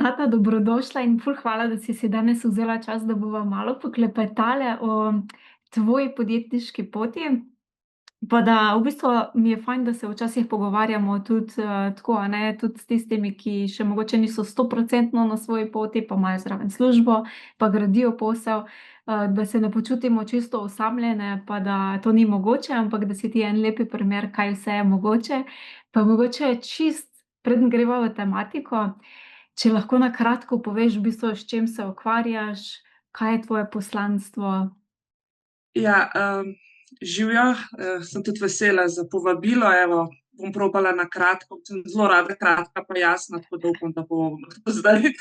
Renata, dobrodošla in ful hvala, da si danes vzela čas, da bova malo poklepetale o tvoji podjetniški poti. Pa da v bistvu mi je fajn, da se včasih pogovarjamo tudi tako, a ne, tudi s tistimi, ki še mogoče niso 100% na svoji poti, pa imajo zraven službo, pa gradijo posel, da se ne počutimo čisto osamljene, pa da to ni mogoče, ampak da si ti en lepi primer, kaj vse je mogoče. Pa mogoče čist, preden greva v tematiko, če lahko na kratko poveš v bistvu, s čim se ukvarjaš, kaj je tvoje poslanstvo? Ja, živjo, sem tudi vesela za povabilo, evo, bom probala na kratko, sem zelo rada kratka pa jasna, tako da upam, da bo zdaj.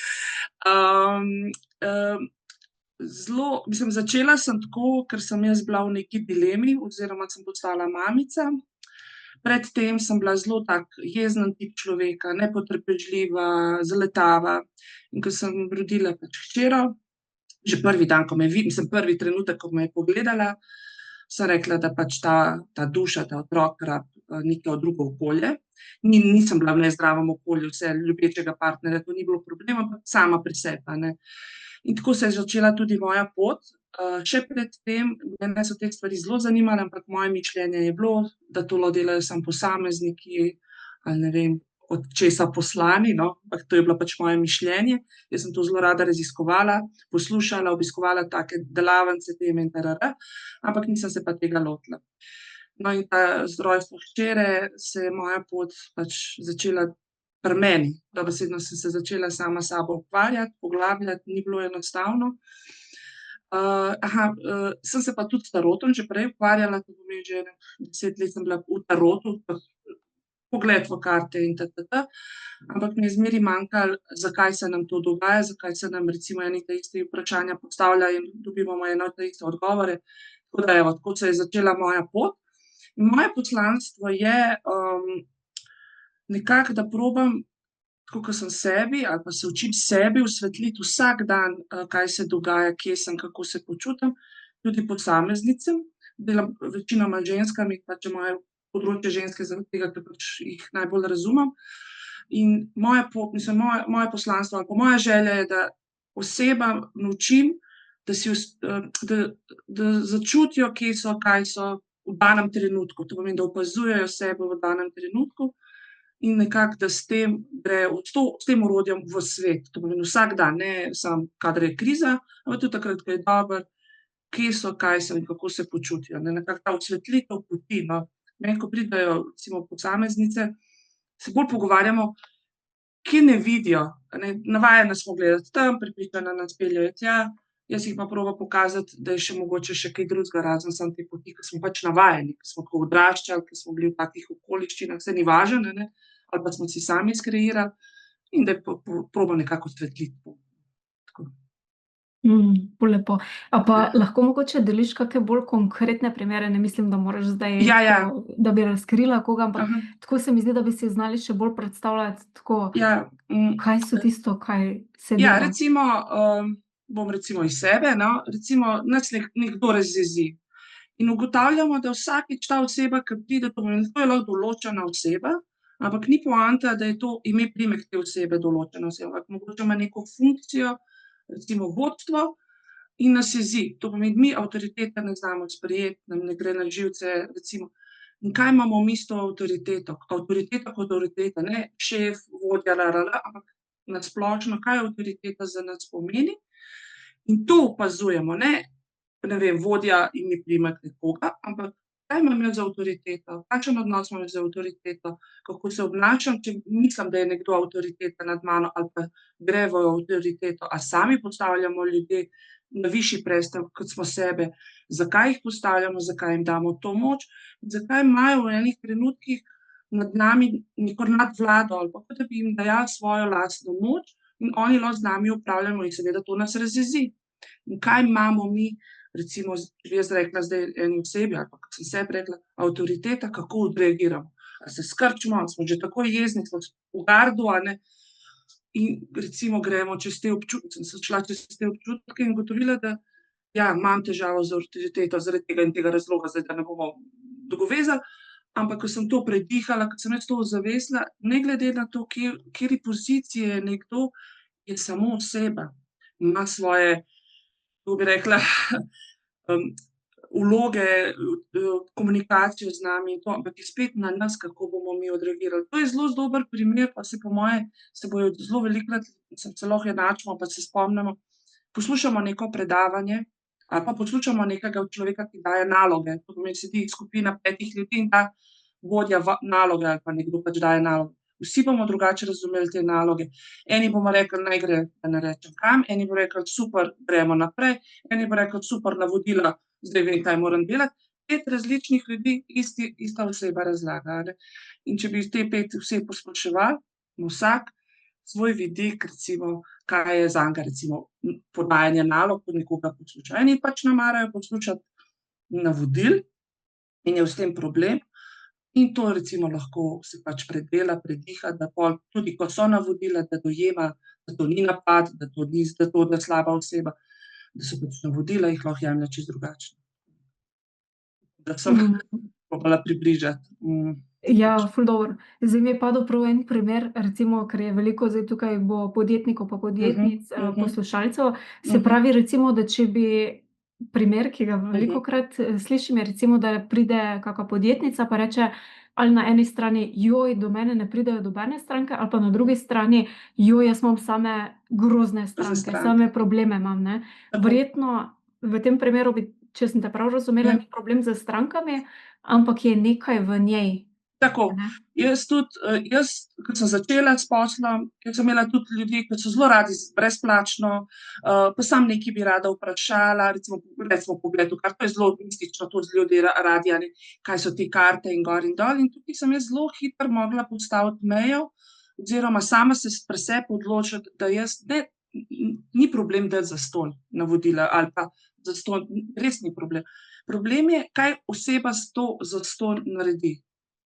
Začela sem tako, ker sem jaz bila v neki dilemi oziroma sem postala mamica. Predtem sem bila zelo tak jezen tip človeka, nepotrpežljiva, zaletava. In ko sem rodila pač hčero, že prvi dan, prvi trenutek, ko me je pogledala, sem rekla, da pač ta duša, ta otrok rabi neko drugo okolje. Nisem bila v nezdravem okolju, vse ljubečega partnerja, to ni bilo problema, ampak sama pri sebi, a ne. In tako se je začela tudi moja pot. Še pred tem, mene so te stvari zelo zanimale, ampak moje mišljenje je bilo, da tole delajo samo posamezniki ali ne vem, od česa poslani, no, ampak to je bilo pač moje mišljenje. Jaz sem to zelo rada raziskovala, poslušala, obiskovala take delavnice, teme in tarara, ampak nisem se pa tega lotila. No, in z rojstvom hčere se je moja pot pač začela pri meni. Dobesedno sem se začela sama s sabo ukvarjati, poglabljati, ni bilo enostavno. Sem se pa tudi s tarotom že prej ukvarjala, to pomeni, že 10 let sem bila v tarotu, pogled v karte in ampak mi je zmeraj manjkalo, zakaj se nam to dogaja, zakaj se nam recimo ene in te iste vprašanja postavlja in dobivamo ene in te iste odgovore. Tako da evo, tako se je začela moja pot. In moje poslanstvo je nekako, da probam, tako kot sem sebi ali pa se učim sebi osvetliti vsak dan, kaj se dogaja, kje sem, kako se počutim, tudi posameznicam. Delam večinoma z ženskami, pač imajo področje ženske, zaradi tega, ker pač jih najbolj razumem. In moje poslanstvo ali pa moja želja je, da osebam naučim, da začutijo, kje so, kaj so v danem trenutku. To pomeni, da opazujejo sebe v danem trenutku in nekako, da s tem grejo, s tem orodjem v svet. To pomeni vsak dan, ne samo kadar je kriza, ampak tudi takrat, ko je dobro, kje so, kaj so in kako se počutijo. Nekako ta osvetlitev poti, no. Meni, ko pridejo recimo posameznice, se bolj pogovarjamo, kje ne vidijo, a ne. Navajene smo gledati tam, prepričane nas peljejo tja, jaz jih pa probam pokazati, da je še mogoče še kaj drugega razen samo te poti, ke smo pač navajeni, ke smo tako odraščali, ke smo bili v takih okoliščinah, saj ni važno, a ne, ali pa smo si sami skreirali, in da probam nekako osvetliti to. Tako. Ful lepo. A pa lahko mogoče deliš kake bolj konkretne primere, ne mislim, da moraš zdaj Ja, ja. tako, da bi razkrila koga, ampak tako se mi zdi, da bi si znali še bolj predstavljati tako, Ja, kaj so tisto, kaj se ja, dela. recimo, bom recimo iz sebe, no, recimo nas nekdo razjezi in ugotavljamo, da vsakič ta oseba, ke pride, to je lahko določena oseba, ampak ni poanta, da je to ime, priimek te osebe, določena oseba, ampak mogoče ima neko funkcijo, recimo vodstvo, in nas jezi. To pomeni, mi avtoritete ne znamo sprejeti, nam ne gre na živce, recimo. In kaj imamo mi s to avtoriteto? Avtoriteta kot avtoriteta, ne šef, vodja, ampak na splošno, kaj avtoriteta za nas pomeni. In to opazujemo, ne vem, vodja ime, priimek nekoga, ampak kaj imam jaz z avtoriteto, kakšen odnos imam z avtoriteto, kako se obnašam, če mislim, da je nekdo avtoriteta nad mano ali pa gre v avtoriteto, a sami postavljamo ljudi na višji prestev, kot smo sebe, zakaj jih postavljamo, zakaj jim damo to moč, zakaj imajo v enih trenutkih nad nami neko nadvlado ali pa kot da bi jim dajali svojo lastno moč in oni lahko z nami upravljajo in seveda to nas razjezi. In kaj imamo mi, recimo, če bi jaz rekla zdaj eni osebi ali pa ke sem sebi rekla, avtoriteta, kako odreagiramo. A se skrčimo, a smo že takoj jezni, smo v gardu, a ne. In recimo gremo čez te sem se šla čez te občutke in ugotovila, da ja, imam težavo z avtoriteto zaradi tega in tega razloga, zdaj da ne bomo dolgovezali, ampak ko sem to predihala, ko sem jaz to ozavestila, ne glede na to, kateri poziciji je nekdo, je samo oseba, ima svoje, kako bi rekla, vloge, komunikacijo z nami in to, ampak je spet na nas, kako bomo mi odreagirali. To je zelo dober primer, pa se po moje se bojo zelo velikokrat, se celo enačimo, pa se spomnimo, poslušamo neko predavanje ali pa poslušamo nekega človeka, ki daje naloge. To pomeni, sedi skupina 5 ljudi in ta vodja naloge ali pa nekdo pač daje naloge. Vsi bomo drugače razumeli te naloge. Eni bomo rekli, naj gre, da ne rečem kam, eni bomo rekli, super, gremo naprej, eni bomo rekli, super, navodila, zdaj vem, kaj moram delati. 5 različnih ljudi, ista oseba razlaga, a ne. In če bi te 5 oseb posploševali, vsak svoj vidik, recimo, kaj je zanj recimo podajanje nalog, ko nekoga posluša. Eni pač ne marajo poslušati navodil in je s tem problem. In to recimo lahko se pač predela, prediha, da pol tudi, ko so navodila, da dojema, da to ni napad, da to ni, da to je slaba oseba, da so pač navodila, jih lahko jemlje čisto drugače. Da sem probala približati. Ja, ful dobro. Zdaj mi je padel prav en primer, recimo, ker je veliko zdaj tukaj bo podjetnikov pa podjetnic, poslušalcev. Se pravi, recimo, da če bi primer, ki ga velikokrat slišim, je recimo, da pride kaka podjetnica pa reče ali na eni strani: do mene ne pridejo nobene stranke," ali pa na drugi strani: jaz imam same grozne stranke, same probleme imam, ne." Tako. Verjetno v tem primeru bi, če sem te prav razumela, ni problem s strankami, ampak je nekaj v njej. Tako. Jaz tudi, ko sem začela s poslom, ker sem imela tudi ljudi, ki so zelo radi brezplačno, pa samo nekaj bi rada vprašala, recimo pogled v karto, to je zelo mistično, to ljudje radi, a ne, kaj so te karte in gor in dol, in tukaj sem jaz zelo hitro mogla postaviti mejo oziroma sama se pri sebi odločiti, da jaz ne, ni problem dati zastonj navodila ali pa zastonj, res ni problem. Problem je, kaj oseba s to zastonj naredi,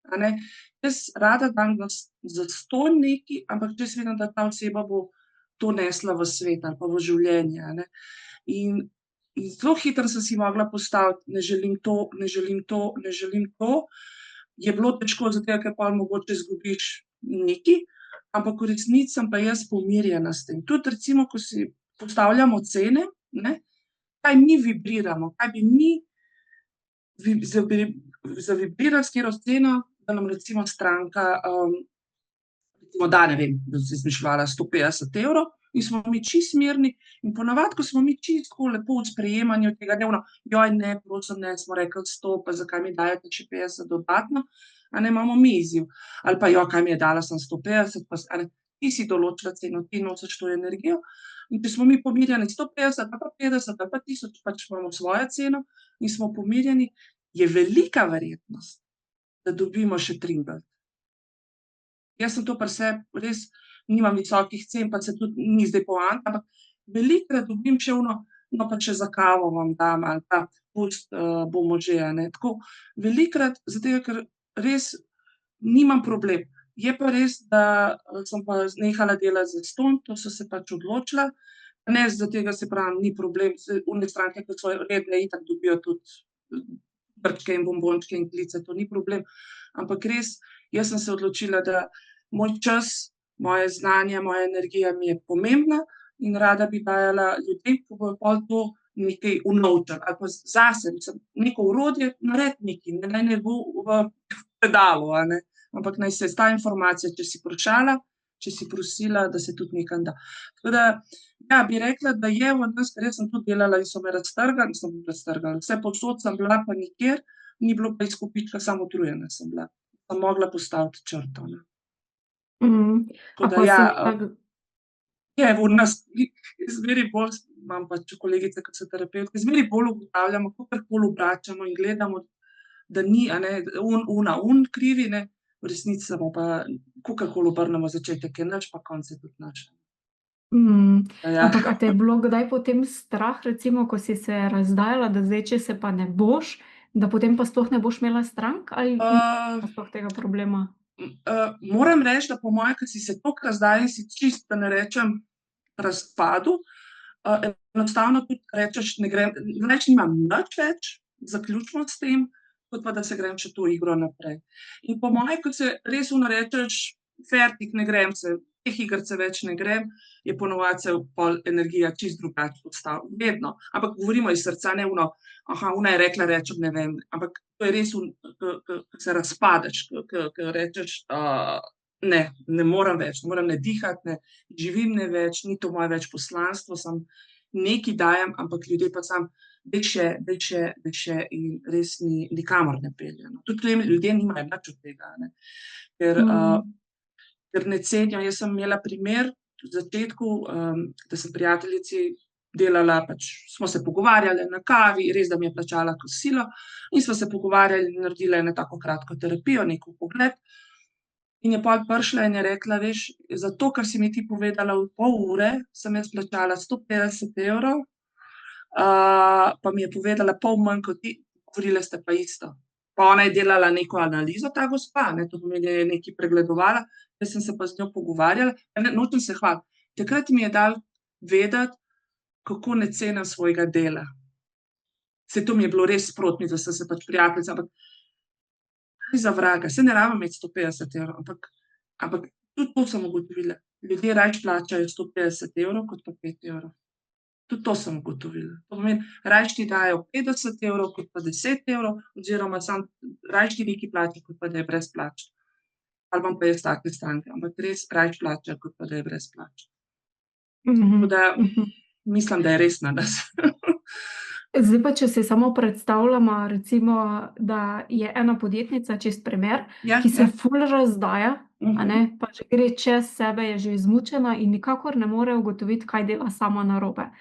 a ne. Jaz rada dam zastonj nekaj, ampak če jaz vidim, da ta oseba bo to nesla v svet ali pa v življenje, a ne. In zelo hitro sem si mogla postaviti: ne želim to, ne želim to, ne želim to. Je bilo težko, zato ker pol mogoče izgubiš nekaj, ampak v resnici sem pa jaz pomirjena s tem. Tudi recimo, ko si postavljamo cene, ne, kaj mi vibriramo, kaj bi mi zavibrirali, s katero ceno, da nam recimo stranka, recimo da, ne vem, bom si izmišljevala, 150 evrov in smo mi čisto mirni. In ponavadi, ko smo mi čisto tako lepo v sprejemanju tega, ne ono: ne, prosim, ne, smo rekli 100, pa zakaj mi dajete še 50 dodatno." A ne, imamo mi izziv. Ali pa: kaj mi je dala samo 150, pa a ne. Ti si določila ceno, ti nosiš to energijo, in če smo mi pomirjeni, 150 ali pa 50 ali pa 1000, pač imamo svojo ceno in smo pomirjeni, je velika verjetnost, da dobimo še trinkrat. Jaz sem to pri sebi res, nimam visokih cen, pa se tudi ni zdaj poanta, ampak velikokrat dobim še ono: "No, pa če za kavo vam dam," ali pa: bomo že," a ne. Tako velikokrat, zaradi tega, ker res nimam problem. Je pa res, da sem pa nehala delati zastonj, to so se pač odločila. Ne zaradi tega, saj pravim, ni problem, saj one stranke, ki so redne, itak dobijo tudi brčke in bombončke in klice, to ni problem. Ampak res, jaz sem se odločila, da moj čas, moje znanje, moja energija mi je pomembna in rada bi dajala ljudem, ki bojo pol to nekaj unovčili ali pa zase, mislim, neko orodje, naredi nekaj, naj ne bo v predalu, a ne, ampak naj se ta informacija, če si vprašala, če si prosila, da se tudi nekam da. Tako da, ja, bi rekla, da je v nas, ker jaz sem tudi delala in so me raztrgali, vsepovsod sem bila, pa nikjer ni bilo pa izkupička, samo utrujena sem bila. Sem mogla postaviti črto, ne. Tako da ja, je v nas, zmeraj bolj imam pač kolegice, ki so terapevtke, zmeraj bolj ugotavljamo, kakorkoli obračamo in gledamo, da ni, a ne, krivi, ne, v resnici smo pa, kakorkoli obrnemo, začetek je naš, pa konec je tudi naš. Ampak a te je bilo kdaj potem strah, recimo, ko si se razdajala, da zdaj, če se pa ne boš, da potem pa sploh ne boš imela strank ali sploh tega problema? Moram reči, da po moje, ke si se toliko razdajala in si čisto, da ne rečem, razpadu, enostavno tudi rečeš: "Ne grem, več nimam nič več, zaključimo s tem," kot pa da se grem še to igro naprej. In po moje, ko se res ono rečeš: "Fertik, ne grem se," teh igrice več ne grem, je po navadi se pol energija čisto drugače postavi. Vedno. Ampak govorimo iz srca, ne ono, ona je rekla, rečem, ne vem. Ampak to je res, ke se razpadeš, ke rečeš, ne morem več, ne morem ne dihati, ne živim ne več, ni to moje več poslanstvo, samo nekaj dajem, ampak ljudje pa samo daj še, daj še, daj še in res nikamor ne pelje, no. Tudi ljudje nimajo nič od tega, a ne. Ker ne cenijo. Jaz sem imela primer v začetku, da sem prijateljici delala, pač smo se pogovarjale na kavi, res, da mi je plačala kosilo, in sva se pogovarjali, naredila eno tako kratko terapijo, neki vpogled. In je pol prišla in je rekla: "Veš, zato, ker si mi ti povedala v pol ure, sem jaz plačala 150 evrov, pa mi je povedala pol manj kot ti, govorile ste pa isto." Pa ona je delala neko analizo, ta gospa, ne, to pomeni, da je nekaj pregledovala, jaz sem se pa z njo pogovarjala, pa ne, nočem se hvaliti. Takrat mi je dalo vedeti, kako ne cenim svojega dela. Saj to mi je bilo res sproti, midva sva se pač prijateljica, ampak kaj za vraga, saj ne rabim imeti 150 evrov, ampak tudi to sem ugotovila. Ljudje rajši plačajo 150 evrov kot pa 5 evrov. Tudi to sem ugotovila. To pomeni, rajši ti dajo 50 evrov kot pa 10 evrov oziroma samo rajši ti nekaj plačajo, kot pa da je brezplačno. Ali imam pa jaz take stranke, ampak res rajši plačajo, kot pa da je brezplačno. Tako da mislim, da je res na nas. Zdaj pa, če si samo predstavljamo, recimo, da je ena podjetnica, čisto primer, Ja, ki se ja. ful razdaja, a ne, pa že gre čez sebe, je že izmučena in nikakor ne more ugotoviti, kaj dela sama narobe.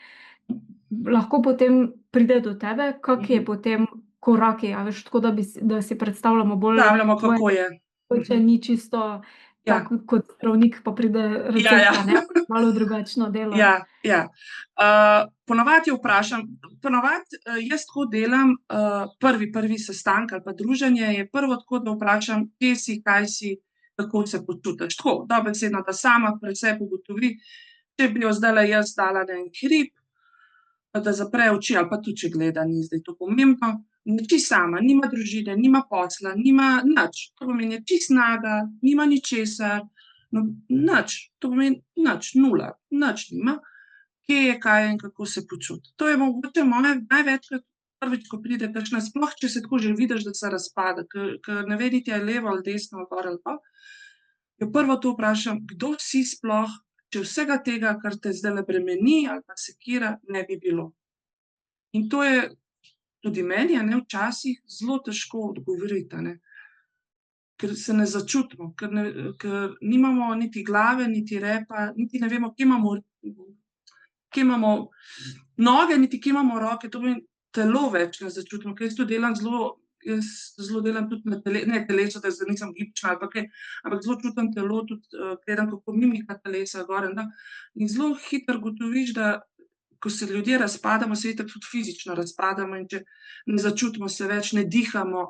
Lahko potem pride do tebe, kak je potem koraki, a veš, tako da si predstavljamo bolj Ugotavljamo, tvoje, kako je. mogoče ni čisto tako kot zdravnik, pa pride recept, a ne, malo drugačno delo. Ja, ja. Po navadi jo vprašam, po navadi, jaz tako delam, prvi sestanek ali pa druženje je prvo tako, da vprašam, kje si, kaj si, kako se počutiš. Tako, dobesedno, da sama pri sebi ugotovi, če bi jo zdajle jaz dala na en hrib, pa da zapre oči, ali pa tudi če gleda, ni zdaj to pomembno, čisto sama, nima družine, nima posla, nima nič. To pomeni, je čisto naga, nima ničesar, nič. To pomeni nič, nula, nič nima. Kje je, kaj je in kako se počuti. To je mogoče moje največkrat prvič, ko pride kakšna, sploh če se tako že vidiš, da se razpada, ke ne ve niti, a je levo ali desno ali gor ali dol, jo prvo to vprašam, kdo si sploh, če vsega tega, kar te zdajle bremeni ali pa sekira, ne bi bilo. In to je tudi meni, a ne, včasih zelo težko odgovoriti, a ne. Ker se ne začutimo, ker nimamo niti glave niti repa, niti ne vemo, kje imamo noge, niti kje imamo roke, to pomeni, telo več ne začutimo, ker jaz to delam jaz zelo delam tudi na ne telesu, da zdaj nisem gibčna ali pa kaj, ampak zelo čutim telo, tudi, gledam, kako mimika telesa gor in dol. In zelo hitro ugotoviš, da ko se ljudje razpadamo, se itak tudi fizično razpadamo, in če ne začutimo se več, ne dihamo,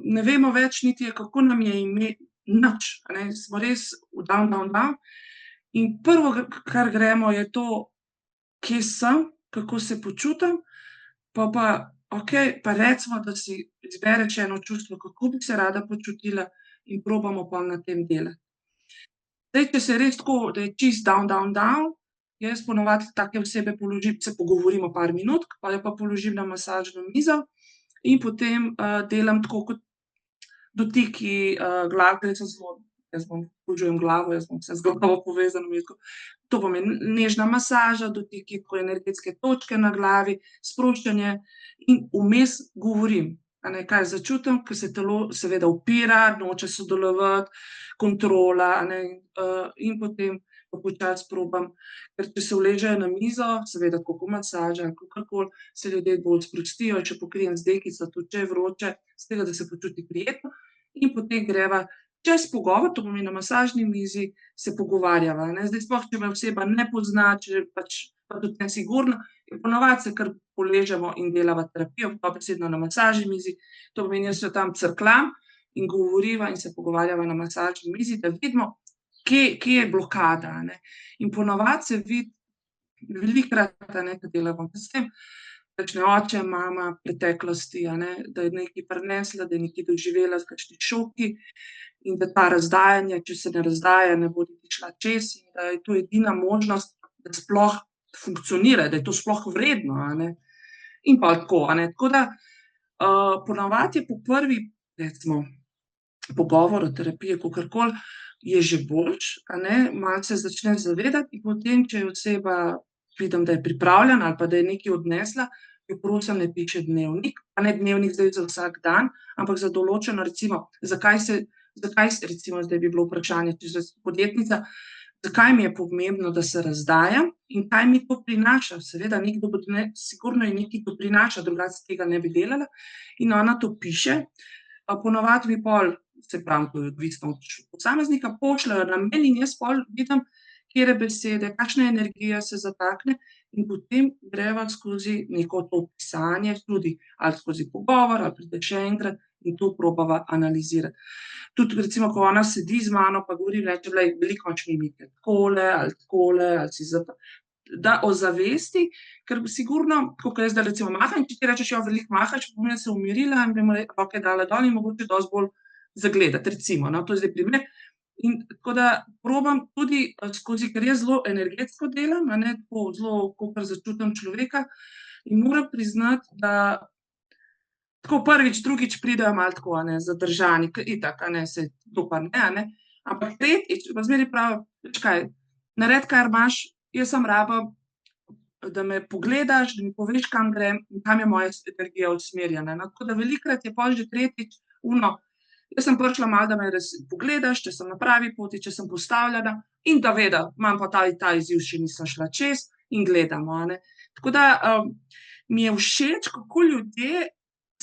ne vemo več niti, kako nam je ime, nič, a ne, smo res down, down, down. In prvo, kar gremo, je to, kje sem, kako se počutim, pa okej, pa recimo, da si izbereš eno čustvo, kako bi se rada počutila, in probamo pol na tem delati. Zdaj, če se res tako, da je čisto down, down, down, jaz po navadi take osebe položim, se pogovorimo par minutk, pol jo pa položim na masažno mizo in potem, delam tako kot dotiki, glave, jaz obožujem glavo, jaz imam vse z glavo povezano, mi je tako, to pomeni nežna masaža, dotiki tako energetske točke na glavi, sproščanje in vmes govorim, a ne, kaj začutim, ke se telo seveda upira, noče sodelovati, kontrola, a ne, in potem pa počasi probam, ker če se uležejo na mizo, seveda tako kot masaža ali kakorkoli, se ljudje bolj sprostijo, če pokrijem z dekico, tudi če je vroče, s tega, da se počuti prijetno, in potem greva čez pogovor, to pomeni na masažni mizi, se pogovarjava, a ne. Zdaj sploh, če me oseba ne pozna, če pač pa tudi nesigurna, po navadi se kar poležemo in delava terapijo, dobesedno na masažni mizi, to pomeni, jaz jo tam crkljam in govoriva in se pogovarjava na masažni mizi, da vidimo, kje je blokada, a ne. In po navadi se vidi velikokrat, a ne, ke delamo s tem, kakšne oče, mama, preteklosti, da je nekaj prinesla, da je nekaj doživela s kakšni šoki in da ta razdajanje, če se ne razdaja, ne bo niti šla čez in da je to edina možnost, da sploh funkcionira, da je to sploh vredno, in pol tako, Tako da, po navadi je po prvi, recimo, pogovor o terapiji, kakorkoli, je že boljše, malo se začneš zavedati in potem, če je oseba, vidim, da je pripravljena ali pa da je nekaj odnesla, jo prosim, naj piše dnevnik, pa ne dnevnik zdaj za vsak dan, ampak za določeno, recimo, recimo zdaj bi bilo vprašanje, če sem podjetnica, zakaj mi je pomembno, da se razdajam in kaj mi to prinaša. Seveda sigurno ji nekaj to prinaša, drugače tega ne bi delala, in ona to piše. Po navadi mi pol, saj pravim, to je odvisno od posameznika, pošljejo na mail in jaz pol vidim, katere besede, kakšna energija se zatakne, in potem greva skozi neko to pisanje, tudi ali skozi pogovor ali pride še enkrat in to probava analizirati. Tudi recimo, ko ona sedi z mano pa govori, reče: "Glej, veliko imaš mimike, takole ali si da ozavesti, ker sigurno, tako kot jaz zdaj recimo maham, če ti rečeš: veliko mahaš", pomeni, da se umirila in bomo roke dale dol in mogoče dosti bolj zagledati, recimo, to je zdaj primer. In tako da probam tudi skozi, ker jaz zelo energetsko delam, tako zelo, kakor začutim človeka, in moram priznati, da tako prvič, drugič pridejo malo tako, zadržani, ke itak, saj to pa ne, ampak tretjič pa zmeraj pravijo: "Veš kaj, naredi, kar imaš, jaz samo rabim, da me pogledaš, da mi poveš, kam grem in kam je moja energija usmerjena." Tako da velikokrat je pol že tretjič ono, jaz sem prišla malo, da me pogledaš, če sem na pravi poti, če sem postavljena, in da ve, da imam pa ta izziv, še nisem šla čez, in gledamo, Tako da, mi je všeč, kako ljudje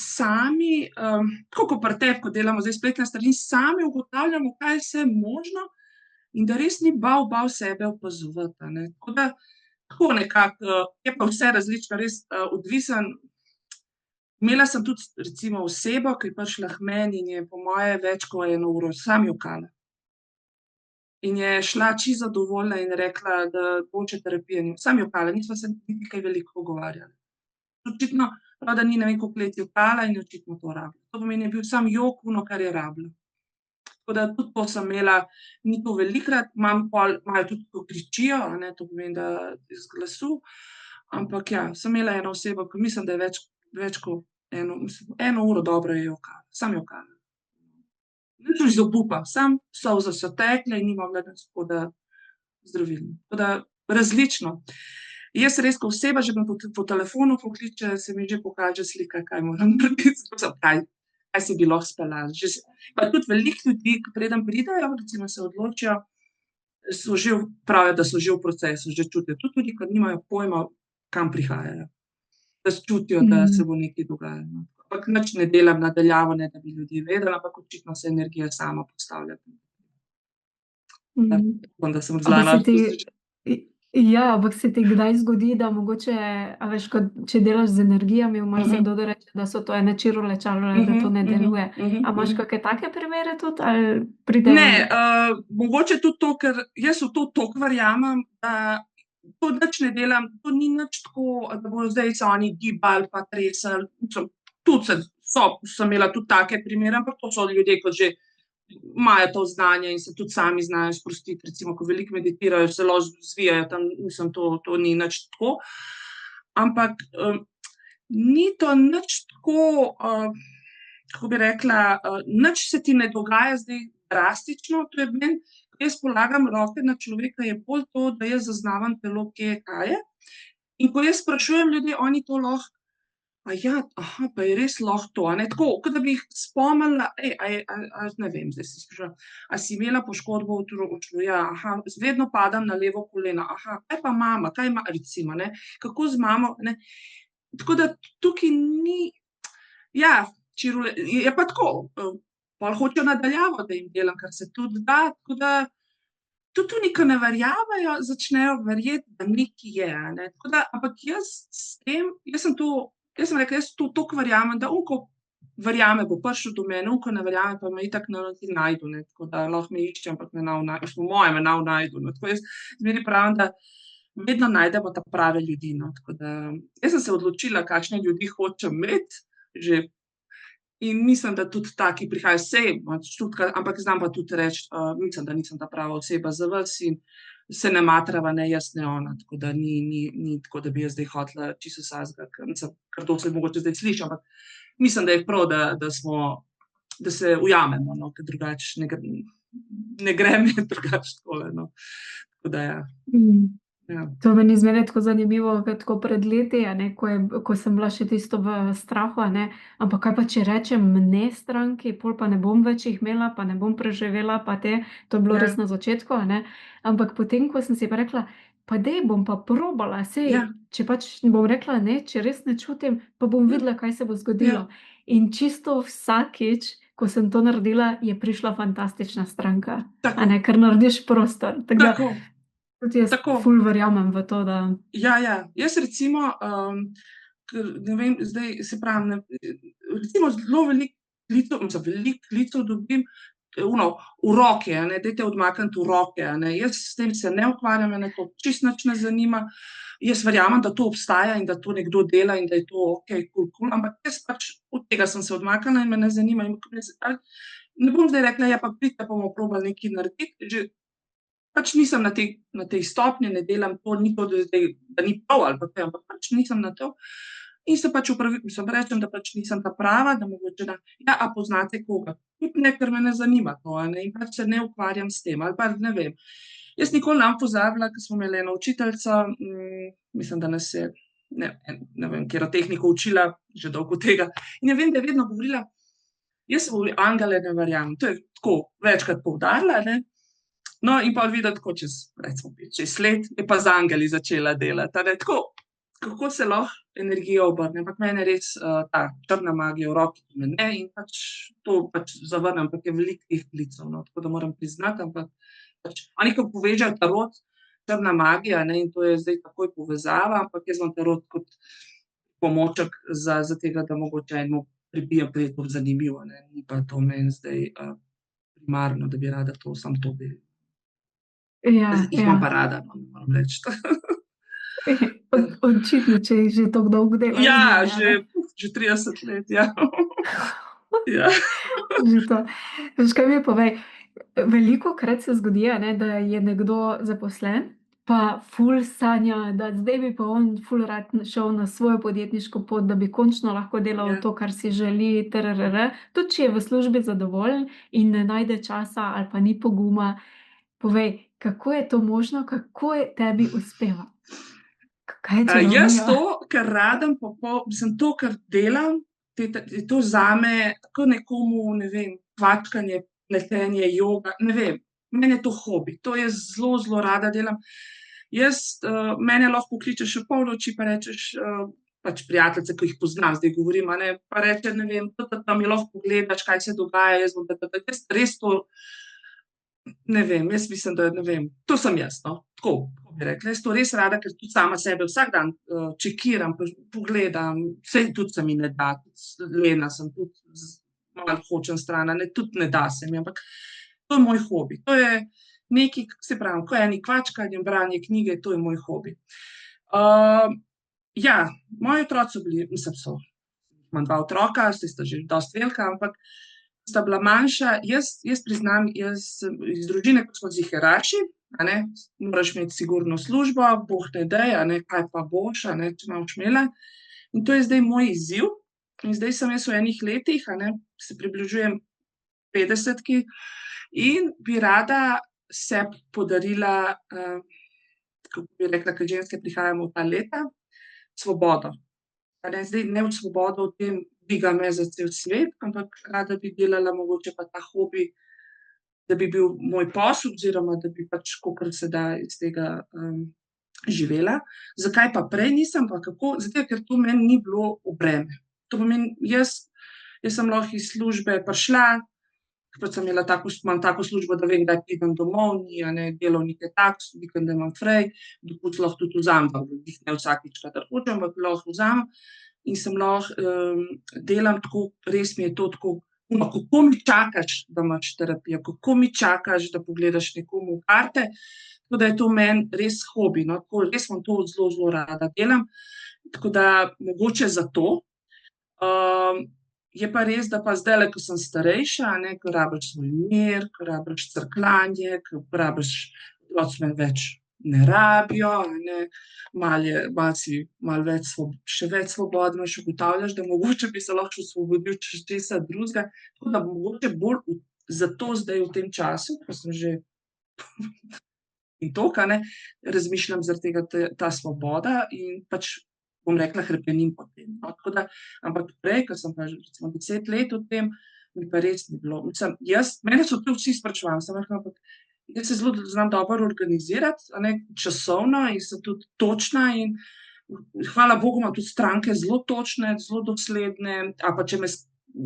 sami, tako kot pri tebi, ko delamo zdaj spletne strani, sami ugotavljamo, kaj je vse možno, in da res ni bav sebe opazovati, Tako da, tako nekako, je pa vse različno, res, odvisno. Imela sem tudi recimo osebo, ki je prišla k meni in je po moje več kot 1 uro samo jokala. In je šla čisto zadovoljna in rekla, da hoče terapijo, samo jokala, nisva se niti kaj veliko pogovarjali. Očitno, pravi, da ni ne vem koliko let jokala in je očitno to rabila. To pomeni, je bil samo jok, kar je rabila. Tako da tudi to sem imela, ni to velikokrat, imam pol, imajo tudi, ko kričijo, to pomeni, da iz glasu, ampak ja, sem imela eno osebo, ke mislim, da je več kot 1 uro dobro je jokala, samo jokala. Nič iz obupa, samo solze so tekle in ni mogla nič, tako da zdravil. Tako da različno. Jaz res, ko oseba že me po telefonu pokliče, se mi že pokaže slika, kaj moram narediti, kaj si bi lahko speljala. Pa tudi veliko ljudi, ke preden pridejo, recimo se odločijo, pravijo, da so že v procesu, že čutijo. Tudi, ke nimajo pojma, kam prihajajo. Da čutijo, da se bo nekaj dogajalo. Ampak nič ne delam na daljavo, ne da bi ljudje vedeli, ampak očitno se energija sama postavlja. Upam, da sem Ja, ampak se ti kdaj zgodi, da mogoče, a veš, kot če delaš z energijami, marsikdo reče, da so to ene čirule čarule, da to ne deluje. A imaš kake take primere tudi ali pride? Ne, mogoče tudi to, ker jaz v to toliko verjamem, da to nič ne delam, to ni nič tako, da bojo zdaj se oni gibali pa tresli, tudi sem imela tudi take primere, ampak to so ljudje, ko že imajo to znanje in se tudi sami znajo sprostiti, recimo, ko veliko meditirajo, se lahko zvijajo tam, mislim, to ni nič tako. Ampak, ni to nič tako, kako bi rekla, nič se ti ne dogaja zdaj drastično, to je meni, ko jaz polagam roke na človeka, je bolj to, da jaz zaznavam telo, kje je, kaj je. In ko jaz sprašujem ljudi, oni to lahko, pa je res lahko to, tako, kot da bi jih spomnila, ne vem, zdaj se sprašujem, a si imela poškodbo v otroštvu? Ja, vedno padam na levo koleno. Kaj pa mama, kaj ima, recimo, kako z mamo, Tako da tukaj ni, ja, čirule, je pa tako, pol hočejo na daljavo, da jim delam, kar se tudi da, tako da tudi oni, ke ne verjamejo, začnejo verjeti, da nekaj je, Tako da, ampak jaz s tem, jaz sem rekla, jaz to toliko verjamem, da ko verjame, bo prišel do mene, ko ne verjame, pa me itak ne najdu, Tako da lahko me išče, ampak po moje me ne bo našel, Tako jaz zmeraj pravim, da vedno najdemo ta prave ljudi, no, tako da jaz sem se odločila, kakšne ljudi hočem imeti, že in mislim, da tudi ta, ki prihaja ampak znam pa tudi reči, mislim, da nisem ta prava oseba za vas in se ne matrava, ne jaz, ne ona, tako da ni tako, da bi jaz zdaj hotela čisto vsakega, ker to se mogoče zdaj sliši, ampak mislim, da je prav, da se ujamemo, no, ker drugače ne gre mi drugače takole, no. Tako da ja. Ja. To meni zmeraj tako zanimivo, ker tako pred leti, ko sem bila še tisto v strahu, ampak kaj pa če rečem ne stranki, pol pa ne bom več jih imela, pa ne bom preživela, pa to je bilo res na začetku, ampak potem, ko sem si pa rekla, pa daj, bom pa probala, saj, Ja. če pač bom rekla ne, če res ne čutim, pa bom videla, kaj se bo zgodilo. In čisto vsakič, ko sem to naredila, je prišla fantastična stranka, Tako. ker narediš prostor. Tako. Tudi jaz Tako. ful verjamem v to, da Ja, jaz recimo, ne vem, zdaj se pravim, recimo zelo veliko klicev dobim, v roke, dajte odmakniti v roke, jaz s tem se ne ukvarjam, mene to čisto nič ne zanima. Jaz verjamem, da to obstaja in da to nekdo dela in da je to okej, kul, ampak jaz pač od tega sem se odmaknila in me ne zanima. Ne bom zdaj rekla, ja, pa pridite, bomo probali nekaj narediti, že pač nisem na tej stopnji, ne delam to, ni to, da ni prav ali pa kaj, ampak pač nisem na to. In se pač rečem, da pač nisem ta prava, da mogoče ja, a poznate koga? Tudi ne, ker me ne zanima to, in pač se ne ukvarjam s tem, ali pa ne vem. Jaz nikoli ne bom pozabila, ko smo imeli eno učiteljico, mislim, da nas je, ne vem, katero tehniko učila, že dolgo tega, in ja vem, da je vedno govorila, jaz v angele ne verjamem, to je tako večkrat poudarila, no, in pol videti, tako čez, recimo, 5-6 let, je pa z angeli začela delati, tako, kako se lahko energija obrne, ampak mene res ta črna magija v roki me ne in pač to pač zavrnem, ampak je veliko teh klicev, no, tako da moram priznati, ampak pač oni, ko povežejo tarot, črna magija, in to je zdaj takoj povezava, ampak jaz imam tarot kot pomoček za tega, da mogoče enemu pribijem, ker je to zanimivo, ni pa to meni zdaj primarno, da bi rada to, samo to bi. ja, Jih imam pa rada, no, moram reči. Očitno, če jih že tako dolgo delaš z Ja, njimi, že 30 let, ja. Ja. Že to. Veš, kaj mi povej, velikokrat se zgodi, da je nekdo zaposlen, pa ful sanja, da zdaj bi pa on ful rad šel na svojo podjetniško pot, da bi končno lahko delal Ja. to, kar si želi, tudi če je v službi zadovoljen in ne najde časa ali pa ni poguma. Povej, kako je to možno, kako tebi uspeva? Kaj je Jaz čarovnija? to, ker rabim mislim, to, kar delam, je to zame kot nekomu, ne vem, kvačkanje, pletenje, joga, ne vem, meni je to hobi, to jaz zelo, zelo rada delam. Mene lahko pokličeš ob polnoči pa rečeš, pač prijateljice, ki jih poznam, zdaj govorim, pa reče, ne vem, mi lahko pogledaš, kaj se dogaja, jaz bom jaz res to, ne vem, jaz mislim, da, ne vem, to sem jaz, no, tako bi rekla, jaz to res rada, ker tudi sama sebe vsak dan čekiram, pogledam, saj tudi se mi ne da, lena sem, tudi malo hočem stran, tudi ne da se mi, ampak to je moj hobi, to je nekaj, se pravi, ko eni kvačkanje, branje knjige, to je moj hobi. Ja, moji otroci so bili, mislim, imam 2 otroka, saj sta že dosti velika, ampak sta bila manjša, jaz priznam, jaz sem iz družine, ko smo z hierarši, moraš imeti sigurno službo, bog ne daj, kaj pa boš, če ne boš imela. In to je zdaj moj izziv. In zdaj sem jaz v enih letih, se približujem 50-ki in bi rada sebi podarila, kako bi rekla, ker ženske prihajamo v ta leta, svobodo. Zdaj ne v svobodo v tem, dviga me za cel svet, ampak rada bi delala mogoče pa ta hobi, da bi bil moj posel oziroma da bi pač kakor se da iz tega živela. Zakaj pa prej nisem, pa kako? Zato, ker to meni ni bilo v breme. To pomeni, jaz sem lahko iz službe prišla, pač sem imela imam tako službo, da vem, kdaj pridem domov, ni delovnik je tak, vikende imam fraj, dopust lahko tudi vzamem, ne vsakič, kadar hočem, ampak lahko vzamem. In sem lahko delam tako, res mi je to tako, kako mi čakaš, da imaš terapijo, kako mi čakaš, da pogledaš nekomu v karte, tako da je to meni res hobi, no, tako res imam to zelo, zelo rada delam, tako da mogoče zato. Je pa res, da pa zdajle, ko sem starejša, ne, ko rabiš svoj mir, ko rabiš crkljanje, ko rabiš, otroci me več ne rabijo, ne, malo več še več svobode imaš, ugotavljaš, da mogoče bi se lahko osvobodil česa drugega, tako da mogoče bolj zato zdaj v tem času, ko sem že in toliko, a ne, razmišljam zaradi tega ta svoboda in pač, bom rekla, hrepenim po tem, no, tako da, ampak prej, ko sem pa že recimo 10 let v tem, mi pa res ni bilo, mislim, mene so to vsi spraševali, sem rekla, ampak jaz se zelo znam dobro organizirati, a ne, časovno in sem tudi točna in hvala bogu imam tudi stranke zelo točne, zelo dosledne, ali pa če me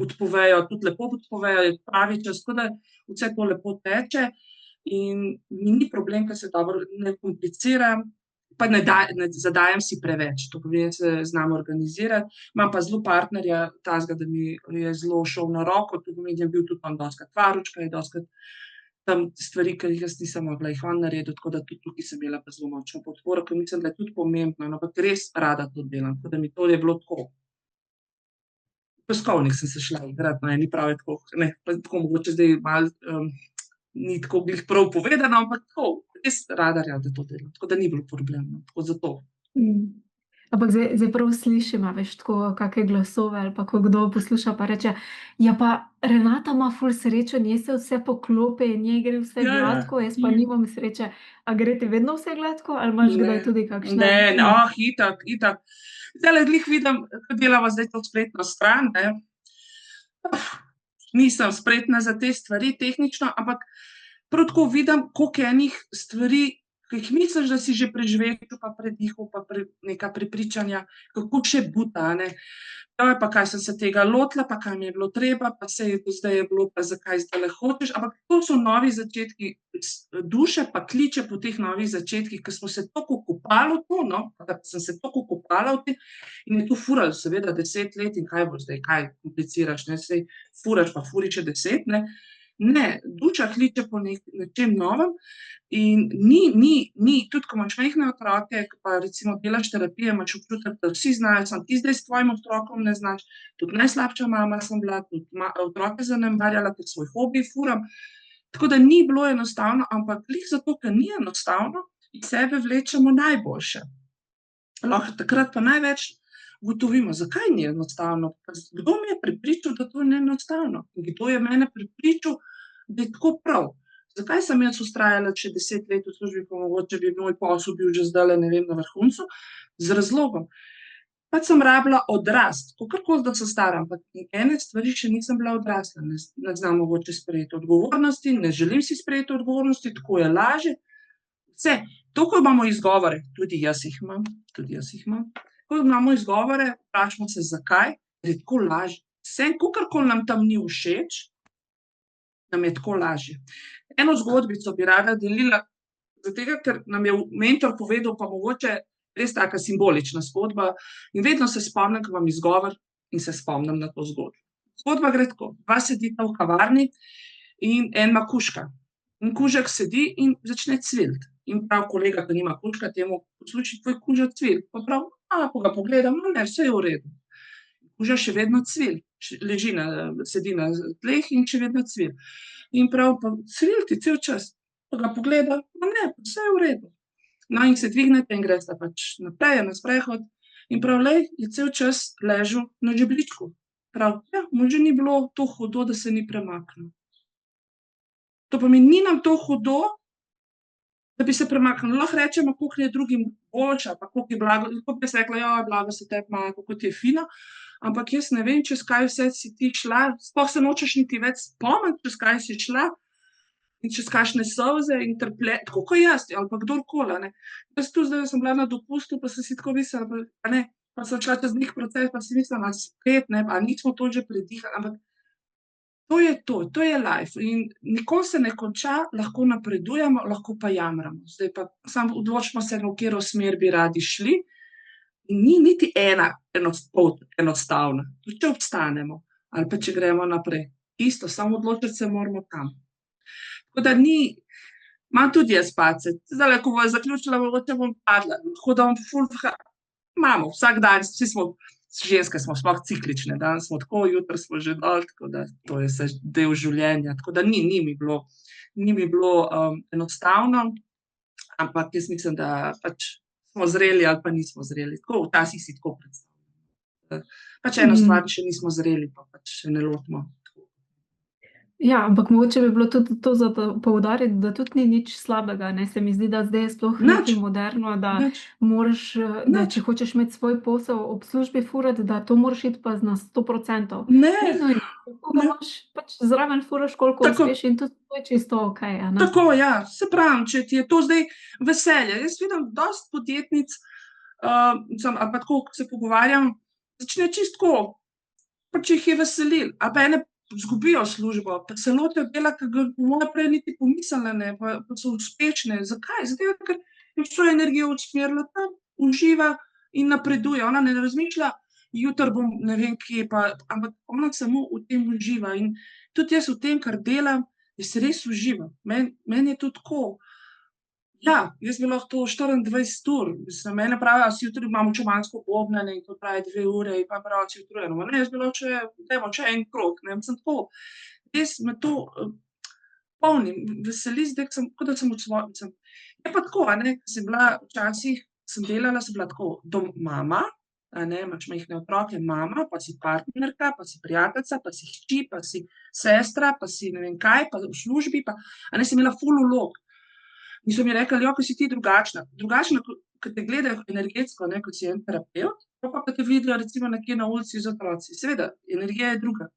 odpovejo, tudi lepo odpovejo, je pravi čas, tako da vse to lepo teče. In mi ni problem, ker se dobro ne kompliciram, pa ne zadajam si preveč, to pomeni, da se znam organizirati. Imam pa zelo partnerja takega, da mi je zelo šel na roko, to pomeni, da je bil tudi on dostikrat varučka, je dostikrat tam stvari, ki jih jaz nisem mogla, jih on naredil, tako da tudi tukaj sem imela pa zelo močno podporo, ker mislim, da je tudi pomembno, ampak res rada to delam, tako da mi to je bilo tako. Peskovnik sem se šla igrati, no, ni prav tako, ne, pa tako mogoče zdaj malo, ni tako glih prav povedano, ampak tako, res rada to delam, tako da ni bilo problema, tako zato. Ampak zdaj prav slišim, a veš, tako kake glasove ali pa ko kdo posluša pa reče: "Ja, pa Renata ima ful srečo, njej se vse poklopi, njej gre vse Ja, ja. gladko, jaz pa nimam sreče." A gre ti vedno vse gladko ali imaš kdaj tudi kakšne? Ne, itak, itak. Zdajle glih vidim, ko delava zdaj to spletno stran, ne, nisem spretna za te stvari tehnično, ampak prav tako vidim, koliko je enih stvari, ki jih misliš, da si že preživel, pa predihal, pa neka prepričanja, kako še buta, a ne. Pa kaj sem se tega lotila, pa kaj mi je bilo treba, pa saj do zdaj je bilo, pa zakaj zdajle hočeš, ampak to so novi začetki, duša pa kliče po teh novih začetkih, ker smo se toliko okopali v to, no, da sem se toliko okopala v tem in je to furalo seveda 10 let in kaj boš zdaj, kaj kompliciraš, ne, saj furaš pa furi še 10, ne. Ne, duša kliče po nečem novem in ni, tudi ko imaš majhne otroke, pa recimo delaš terapije, imaš občutek, da vsi znajo, samo ti zdaj s tvojim otrokom ne znaš, tudi najslabša mama sem bila, tudi otroke zanemarjala, ker svoj hobi furam, tako da ni bilo enostavno, ampak glih zato, ker ni enostavno, iz sebe vlečemo najboljše. Lahko takrat pa največ ugotovimo, zakaj ni enostavno, kdo me je prepričal, da to ni enostavno, kdo je mene prepričal, da je tako prav. Zakaj sem jaz vztrajala še 10 let v službi, pa mogoče bi moj posel bil že zdajle, ne vem, na vrhuncu? Z razlogom. Pač sem rabila odrasti, kakorkoli, da sem stara, ampak ene stvari še nisem bila odrasla, ne znam mogoče sprejeti odgovornosti, ne želim si sprejeti odgovornosti, tako je lažje. Vse, to, ko imamo izgovore, tudi jaz jih imam, ko imamo izgovore, vprašamo se, zakaj, je tako lažje. Vse, kakorkoli nam tam ni všeč, nam je tako lažje. Eno zgodbico bi rada delila, zaradi tega, ker nam je mentor povedal, pa mogoče res taka simbolična zgodba in vedno se spomnim, ko imam izgovor in se spomnim na to zgodbo. Zgodba gre tako, dva sedita v kavarni in en ima kužka. In kužek sedi in začne cviliti. In prav kolega, ki nima kužka, temu: "Poslušaj, tvoj kužek cvili." Pa prav, ko ga pogledam, ne, vse je v redu. Kuža še vedno cvili, sedi na tleh in še vedno cvili. In prav, pa cvili ti cel čas. Pa ga pogleda, ne, vse je v redu. No, in se dvigneta in gresta pač naprej na sprehod in prav, glej, je cel čas ležal na žebljičku. Prav, ja, mu že ni bilo to hudo, da se ni premaknil. To pomeni, ni nam to hudo, da bi se premaknili. Lahko rečemo, koliko je drugim boljše, pa koliko je blago, lahko bi jaz rekla, blago se tebi ima, kako ti je fino, ampak jaz ne vem, čez kaj vse si ti šla, sploh se nočeš niti več spomniti, čez kaj si šla in čez kakšne solze in tako kot jaz, ali pa kdorkoli, a ne. Jaz tu zdaj sem bila na dopustu, pa sem si tako mislila, a ne, pa sem šla čez neki proces, pa si mislim, a spet, ne, a nismo to že predihali, ampak to je life in nikoli se ne konča, lahko napredujemo, lahko pa jamramo. Zdaj pa samo odločimo se, v katero smer bi radi šli, in ni niti ena pot enostavna, tudi če obstanemo ali pa če gremo naprej. Isto, samo odločiti se moramo kam. Tako da ni, Imam tudi jaz padce. Zdajle, ko bom zaključila, mogoče bom padla. Tako da imamo, vsak dan, vsi smo, ženske smo sploh ciklične, danes smo tako, jutri smo že dol, tako da to je vse del življenja. Tako da ni mi bilo enostavno, ampak jaz mislim, da pač smo zreli ali pa nismo zreli. Tako, včasih si tako predstavljam. Pač eno stvar še nismo zreli, pa pač še ne lotimo. Ja, ampak mogoče bi bilo tudi to za poudariti, da tudi ni nič slabega, ne. Se mi zdi, da zdaj je sploh nekaj Nič, moderno, da nič, moraš, da nič. če hočeš imeti svoj posel ob službi furati, da to moraš iti pa na 100%. Ne, Ni nujno. Lahko ga ne. imaš pač zraven furaš, koliko Tako, uspeš in tudi to je čisto okej, a ne. tako, ja, se pravim, če ti je to zdaj veselje. Jaz vidim dosti podjetnic, ali pa tako, ko se pogovarjam, začne čisto tako, pa če jih je veselil, ali pa ene izgubijo službo, pa se lotijo dela, ki ga po moje prej niti pomislile ne, pa so uspešne. Zakaj? Zato, ker je vso energijo usmerila tam, uživa in napreduje. Ona ne razmišlja, jutri bom ne vem kje, ampak ona samo v tem uživa. In tudi jaz v tem, kar delam, jaz res uživam. Meni je to tako. Ja, jaz bi lahko to 24 ur. Mislim, mene pravijo, a si jutri imam čumansko bobnanje in to traja 2 ure in pa pravijo, si utrujena. Ne, jaz bi lahko še, dajmo še en krog, ne, mislim tako. Res me to polni, veseli zdaj, kot da sem mislim. Je pa tako, a ne, ko sem bila včasih, sem delala, sem bila tako mama, a ne, imaš majhne otroke, mama, pa si partnerka, pa si prijateljica, pa si hči, pa si sestra, pa si ne vem kaj, pa v službi, pa, a ne, sem imela ful vlog. In so mi rekli, ko si ti drugačna. Drugačna, ko te gledajo energetsko, ne, kot si en terapevt, pa ko te vidijo recimo nekje na ulici z otroci. Seveda, energija je druga.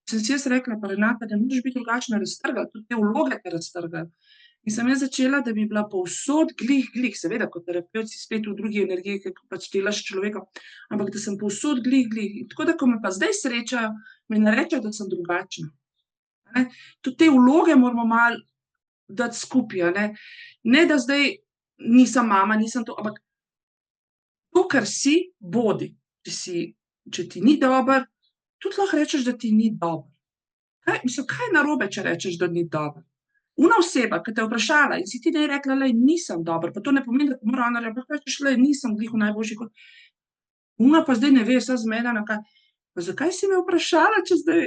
Sem si jaz rekla, pa Renata, da moraš biti drugačna, raztrga, tudi te vloge te raztrgajo. In sem jaz začela, da bi bila povsod glih, seveda, kot terapevt si spet v drugi energiji, ker pač delaš s človekom, ampak da sem povsod glih. In tako da, ko me pa zdaj srečajo, mi ne rečejo, da sem drugačna. Ne? Tudi te vloge moramo malo dati skupaj, a ne. Ne, da zdaj nisem mama, nisem to, ampak to, kar si, bodi. Če ti ni dobro, tudi lahko rečeš, da ti ni dobro. Mislim, kaj je narobe, če rečeš, da ni dobro? Ona oseba, ki te je vprašala in si ti njej rekla, lej, nisem dobro, pa to ne pomeni, da ti mora ona reči, ampak rečeš, lej, nisem glih v najboljši ona pa zdaj ne ve, vsa zmedena, kaj. Pa zakaj si me vprašala, če zdaj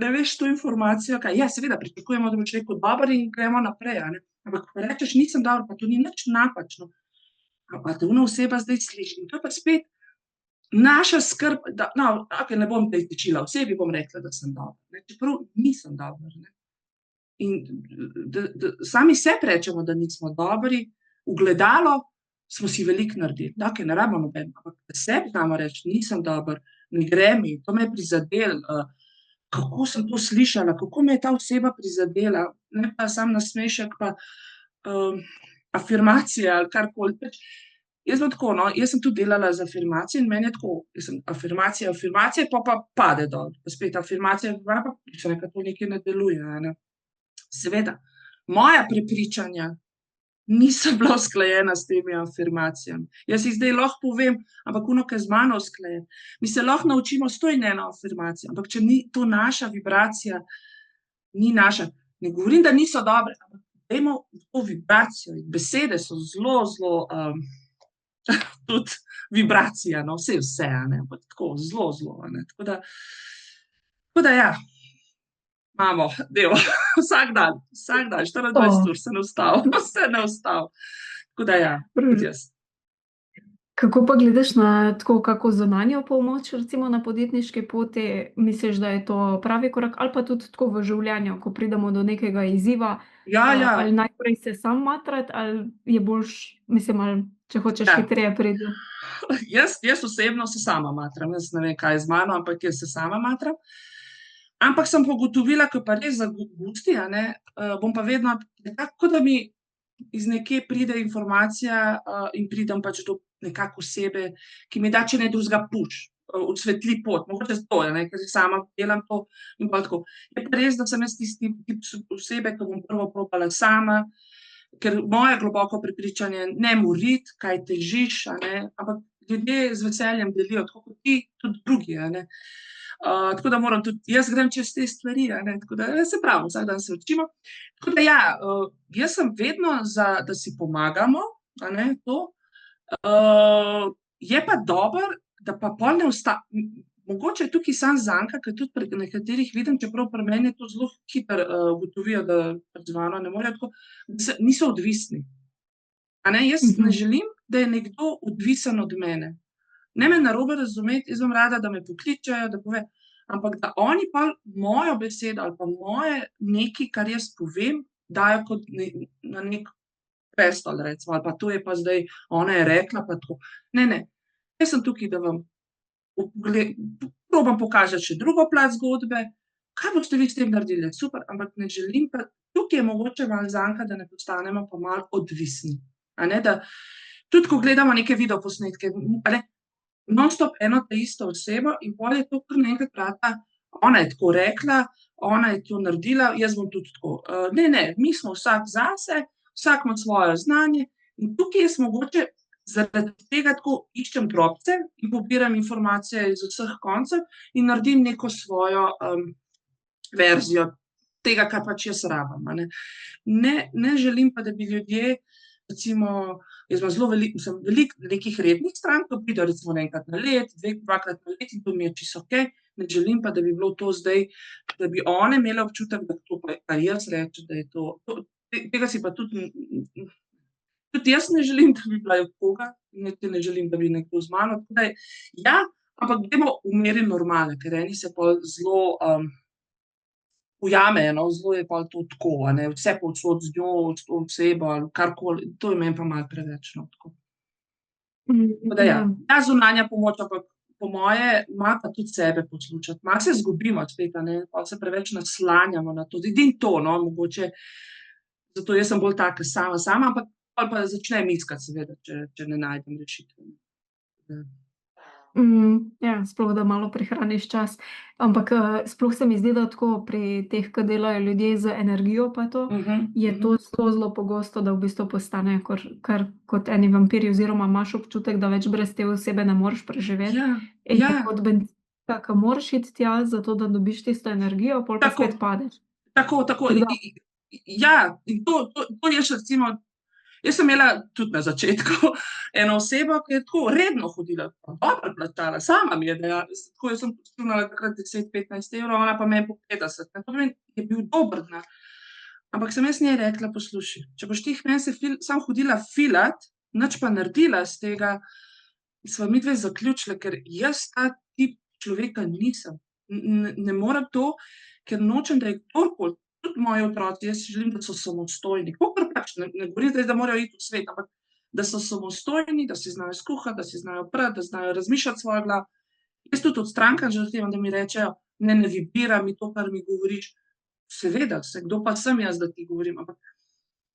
ne veš to informacijo? Kaj? Ja, seveda, pričakujemo, da bo človek dober in gremo naprej, a ne. Ampak ko rečeš, nisem dobro, pa to ni nič napačno. Pa te ona oseba zdaj sliši. In to je pa spet naša skrb, da, no, okej, ne bom zdaj tičila, osebi bom rekla, da sem dobra, ne, čeprav nisem dobra, ne. In da sami sebi rečemo, da nismo dobri, v gledalo smo si veliko naredili. Okej, ne rabimo nobenega, ampak da sebi znamo reči, nisem dober, ne gre mi, to me je prizadelo, kako sem to slišala, kako me je ta oseba prizadela, ne pa samo nasmešek pa afirmacije ali karkoli. Pač jaz sem tako, no, jaz sem tudi delala z afirmacijo in meni je tako, jaz sem afirmacije, pa pade dol. Pa spet afirmacije, pa sem rekla, to nekaj ne deluje, a ne. Seveda, moja prepričanja niso bila usklajena s temi afirmacijami. Jaz jih zdaj lahko povem, ampak ono, ki je z mano usklajeno. Mi se lahko naučimo 101 afirmacijo, ampak če ni to naša vibracija, ni naša. Ne govorim, da niso dobre, ampak dajmo v to vibracijo. Besede so zelo, zelo tudi vibracija, no, vse, a ne, ampak tako, zelo, a ne. Tako da ja, imamo, dajmo, vsak dan, 24 ur se ne ustavi. Tako da ja, tudi jaz. Kako pa gledaš na tako kako zunanjo pomoč, recimo na podjetniški poti? Misliš, da je to pravi korak ali pa tudi tako v življenju, ko pridemo do nekega izziva, Ja, ali najprej se sam matrati ali je boljše, mislim, ali če hočeš ja. hitreje priti? Jaz osebno se sama matram, jaz ne vem, kaj je z mano, ampak jaz se sama matram. Ampak sem pa ugotovila, ko pa res zagusti, a ne, bom pa vedno nekako, kot da mi iz nekje pride informacija, in pridem pač do nekako osebe, ki mi da, če ne drugega, puš, osvetli pot. Mogoče zato, a ne, ker si sama delam to in pol tako. Je pa res, da sem jaz tisti tip osebe, ke bom prvo probala sama, ker moje globoko prepričanje, ne moriti, kaj težiš, a ne, ampak ljudje z veseljem delijo, tako kot ti, tudi drugi, a ne. Tako da moram tudi, jaz grem čez te stvari, tako da se pravi, vsak dan se učimo. Tako da ja, jaz sem vedno da si pomagamo, to. Je pa dobro, da pa pol ne mogoče je tukaj sam zanka, ker tudi pri nekaterih vidim, čeprav pri meni je to zelo hitro ugotovijo, da z mano ne morejo tako, da niso odvisni. Jaz ne želim, da je nekdo odvisen od mene. Ne me narobe razumeti, jaz bom rada, da me pokličejo, da pove, ampak da oni pa mojo besedo ali pa moje nekaj, kar jaz povem, dajo kot na nek prestol, recimo, ali pa to je pa zdaj, ona je rekla, pa tako. Ne, jaz sem tukaj, da vam probam pokazati še drugo plat zgodbe, kaj boste vi s tem naredili, super, ampak ne želim pa, tukaj je mogoče malo zanka, da ne postanemo pa malo odvisni. Da tudi, ko gledamo neke videoposnetke, non-stop eno ta isto osebo in pol je to kar naenkrat rata, ona je tako rekla, ona je to naredila, jaz bom tudi tako. Ne, mi smo vsak zase, vsak ima svoje znanje in tukaj jaz mogoče zaradi tega tako iščem drobce in pobiram informacije iz vseh koncev in naredim neko svojo verzijo tega, kar pač jaz rabim. Ne želim pa, da bi ljudje, recimo, jaz imam zelo veliko nekih rednih strank, ko pridejo recimo enkrat na let, dvakrat na let in to mi je čisto okej. Ne želim pa, da bi bilo to zdaj, da bi one imele občutek, da to, kar jaz rečem, da je to. Tega si pa tudi jaz ne želim, da bi bila od koga, ne želim, da bi nekdo z mano. Tako da ja, ampak gremo v meri normale, ker eni se pol zelo ujamejo, zelo je pol to tako, vse povsod z njo, s to osebo ali karkoli, to je meni pa malo preveč, tako. Tako da ja, zunanja pomoč, ampak po moje, ima pa tudi sebe poslušati. Malo se izgubimo spet, pa se preveč naslanjamo na to. Edino to, mogoče, zato jaz sem bolj taka sama, ampak pol pa začnem iskati, seveda, če ne najdem rešitve. Ja, sploh, da malo prihraniš čas. Ampak sploh se mi zdi, da tako pri teh, ki delajo ljudje z energijo pa to, je to zelo pogosto, da v bistvu postanejo kar kot eni vampirji oziroma imaš občutek, da več brez te osebe ne moreš preživeti. In je kot bencinka, ki moraš iti tja, zato da dobiš tisto energijo, pol pa spet padeš. Tako. Ja, in to je še recimo, jaz sem imela tudi na začetku eno osebo, ki je tako redno hodila, dobro plačala, sama mi je dejala, tako jaz sem računala takrat 10-15 evrov, ona pa meni po 50. To pomeni, je bil dober denar. Ampak sem jaz njej rekla, poslušaj, če boš ti meni samo hodila filat, nič pa naredila z tega, sva midve zaključila, ker jaz ta tip človeka nisem. Ne morem to, ker nočem, da je kdorkoli, tudi moji otroci, jaz želim, da so samostojni. Kakor pač, ne govorim zdaj, da morajo iti v svet, ampak da so samostojni, da si znajo skuhati, da si znajo prati, da znajo razmišljati svojo glavo. Jaz tudi od stranka želim, da mi rečejo, ne vibira mi to, kar mi govoriš. Seveda, kdo pa sem jaz, da ti govorim, ampak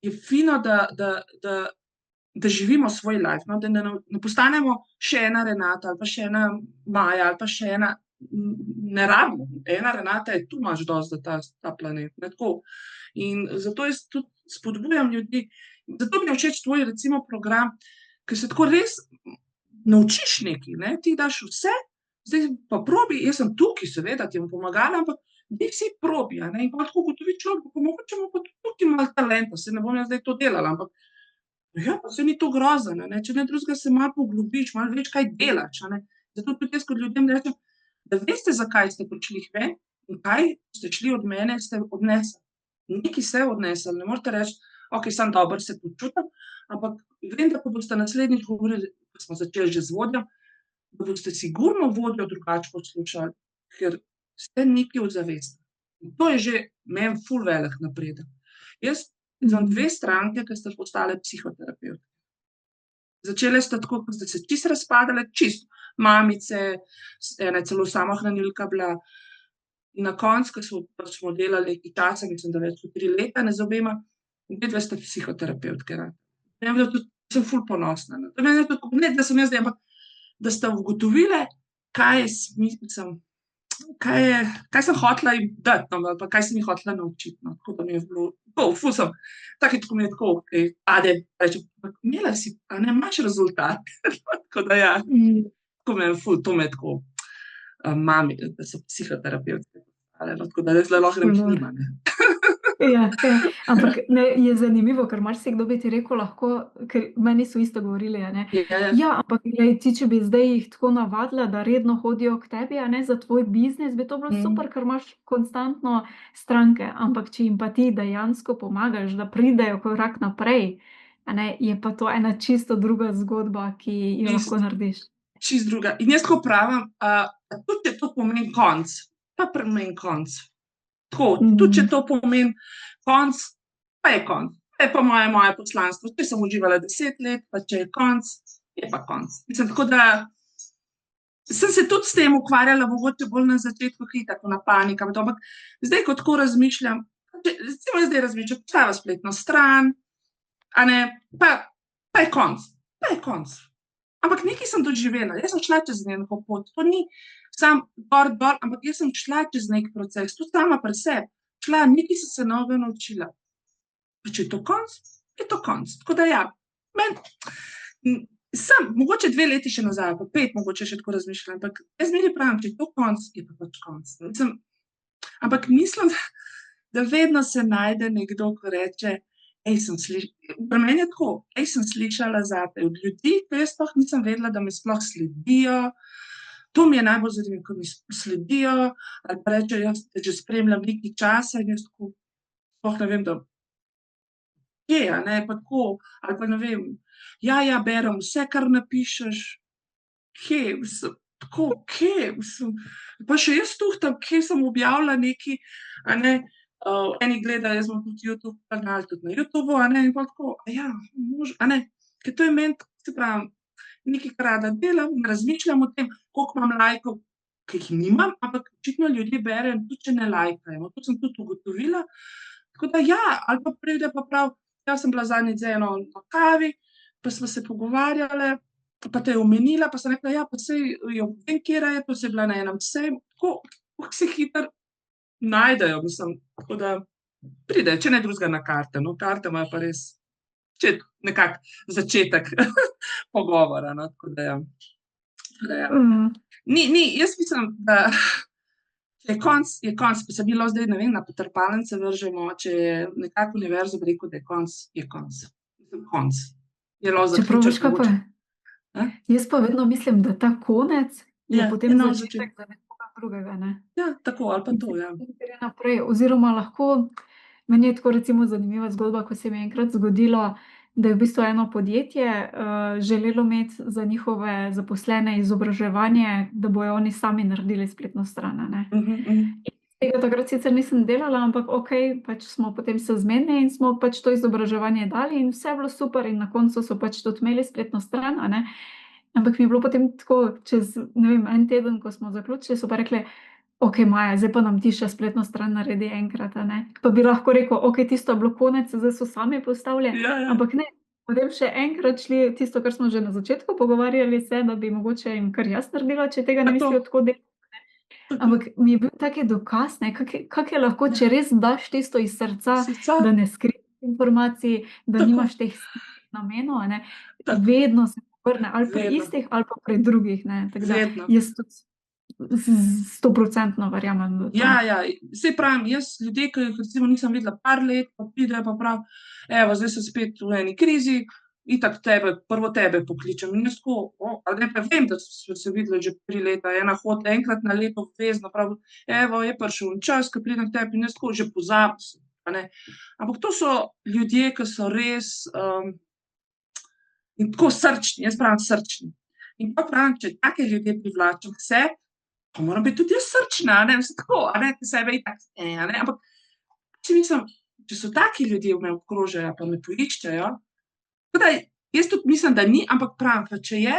je fino, da živimo svoj life, da ne postanemo še ena Renata, ali pa še ena Maja, ali pa še ena, ne rabimo. Ena Renata je tu, imaš dosti za ta planet. In zato jaz tudi spodbujam ljudi, zato mi je všeč tvoj recimo program, ker se tako res naučiš nekaj, ti daš vse, zdaj pa probi, jaz sem tukaj, seveda, ti bom pomagala, ampak ti vsi probi, in pa tako gotovi človek, pa mogoče ima pa tukaj malo talenta, se ne bom jaz zdaj to delala, ampak ja, pa se ni to grozno, če ne drugega se malo poglobiš, malo več kaj delaš, zato tudi jaz kot ljudem rečem, da veste, zakaj ste prišli ven in kaj ste šli od mene, ste odnesli. Nekaj ste odnesli, ne morete reči, ok, sam dobro se počutim, ampak vem, da ko boste naslednjič govorili, ko smo začeli že z vodjo, da boste sigurno vodjo drugače poslušali, ker ste nekaj ozavestili. In to je že meni ful velik napredek. Jaz imam 2 stranke, ki ste postale psihoterapevti. Začele ste tako, ko ste se čisto razpadale, čisto mamice, ena je celo samohranilka bila. In na koncu, ko smo delali nekaj časa, mislim, da več kot 3 leta, z obema, obedve ste psihoterapevtke. Sem ful ponosna. Ne, da sem jaz zdaj, ampak da ste ugotovile, kaj je smisel, kaj sem hotela jim dati, ali pa kaj sem jih hotela naučiti. Tako da mi je bilo, ful sem, tako mi je tako, reče, imela si, a ne, imaš rezultat. Tako da ja, to me je ful, to me je tako, mami, da so psihoterapevtke postale, no, tako da jaz zdaj lahko grem k Lol. njima, ne. Ja, ja, ampak ne, je zanimivo, ker marsikdo bi ti rekel lahko, ker meni so isto govorili, a ne. Ja, ja. Ja, ampak glej, ti, če bi zdaj jih tako navadila, da redno hodijo k tebi, a ne, za tvoj biznis, bi to bilo super, ker imaš konstantno stranke, ampak če jim pa ti dejansko pomagaš, da pridejo korak naprej, a ne, je pa to ena čisto druga zgodba, ki jo lahko Čisto, narediš. čisto druga. In jaz tako pravim, tudi če to pomeni konec, pa pomeni konec. Tako, tudi če to pomeni konec, pa je konec. To je pa moje poslanstvo. Če sem uživala 10 let, pa če je konec, je pa konec. Mislim, tako da sem se tudi s tem ukvarjala, mogoče bolj na začetku, tako na panika, ampak zdaj, ko tako razmišljam, recimo zdaj razmišljam, postava spletno stran, a ne, pa je konec, pa je konec. Ampak nekaj sem doživela, jaz sem šla čez neko pot, to ni sam gor, ampak jaz sem šla čez nek proces, tudi sama pri sebi, šla, nekaj sem se novega naučila. Pa če je to konec, je to konec. Tako da ja, mogoče 2 leti še nazaj, pa 5 mogoče še tako razmišljam, ampak jaz zmeraj pravim, če je to konec, je pa pač konec. Ampak mislim, da vedno se najde nekdo, ko reče, pri meni je tako, sem slišala zate od ljudi, ko jaz sploh nisem vedela, da mi sploh sledijo. To mi je najbolj zanimivo, ko mi sledijo, ali pa rečejo, jaz te že spremljam nekaj časa in jaz tako, sploh ne vem, da kje, a ne, pa tako, ali pa ne vem, ja, berem vse, kar napišeš, kje, tako, kje, pa še jaz tuhtam, kje sem objavila nekaj, a ne, eni gledajo, jaz imam tudi YouTube kanal, tudi na YouTubu, a ne, in pol tako, a ne, ker to je meni, se pravim, nekaj, kar rada delam, ne razmišljam o tem, koliko imam lajkov, ki jih nimam, ampak očitno ljudje berejo, tudi če ne lajkajo, to sem tudi ugotovila, tako da ja, ali pa pride pa prav, jaz sem bila zadnjič z eno na kavi, pa smo se pogovarjale, pa te je omenila, pa sem rekla, ja, pa saj jo vem, katera je, pa saj je bila na enem sejmu, tako, kako se hitro najdejo, mislim, tako da pride, če ne drugega na karte, no, karte imajo pa res nekak začetek pogovora, no, tako da ja. Jaz mislim, da je konec, je konec, pa se mi lahko zdaj, ne vem, na potrpalnice vržemo, če je nekako univerzum rekel, da je konec, je konec. Konec. Je lahko Čeprav veš, zaključek kaj pa je? mogoče. Jaz pa vedno mislim, da ta konec je Ja, potem je nov začetek za nekoga drugega, ne. Ja, tako ali pa to, ja. In gre naprej, oziroma lahko, meni je tako recimo zanimiva zgodba, ko se mi je enkrat zgodilo, da je v bistvu eno podjetje, želelo imeti za njihove zaposlene izobraževanje, da bojo oni sami naredili spletno stran, a ne. Tega takrat sicer nisem delala, ampak okej, pač smo potem se zmenili in smo pač to izobraževanje dali in vse je bilo super in na koncu so pač tudi imeli spletno stran, a ne. Ampak mi je bilo potem tako čez, ne vem, en teden, ko smo zaključili, so pa rekli: "Okej, Maja, zdaj pa nam ti še spletno stran naredi enkrat, a ne." Pa bi lahko rekel: "Okej, tisto je bilo konec, zdaj so sami postavili." Ja, ja. Ampak ne, potem še enkrat šli tisto, kar smo že na začetku pogovarjali se, da bi mogoče jim kar jaz naredila, če tega ne mislijo tako delati. Ampak mi je bil tak dokaz, ne, kako je lahko, če res daš tisto iz srca, Srca. da ne skrivaš informacij, da Tako. nimaš teh namenov, a ne, Tako. vedno se vrne ali pri Vedno. istih ali pa pri drugih, ne, tako da Vedno. jaz tudi 100% verjamem v to. Ja, saj pravim, jaz ljudje, ki jih recimo nisem videla par let, pa pridejo pa pravijo, evo, zdaj sem spet v eni krizi, itak prvo tebe pokličem. In jaz tako, ali ne, pa vem, da sva se videli že 3 leta, ena hodi enkrat na leto obvezno, pravi, evo, je prišel en čas, ko pridem k tebi, in jaz tako že pozabim se, a ne. Ampak to so ljudje, ki so res, in tako srčni, jaz pravim srčni. In pol pravim, če take ljudje privlačim k sebi, pa moram biti tudi jaz srčna, a ne, mislim tako, a ne, ke sebe itak, a ne, ampak si mislim, če so taki ljudje me obkrožajo pa me poiščejo, tako da jaz tudi mislim, da ni, ampak pravim, pa če je,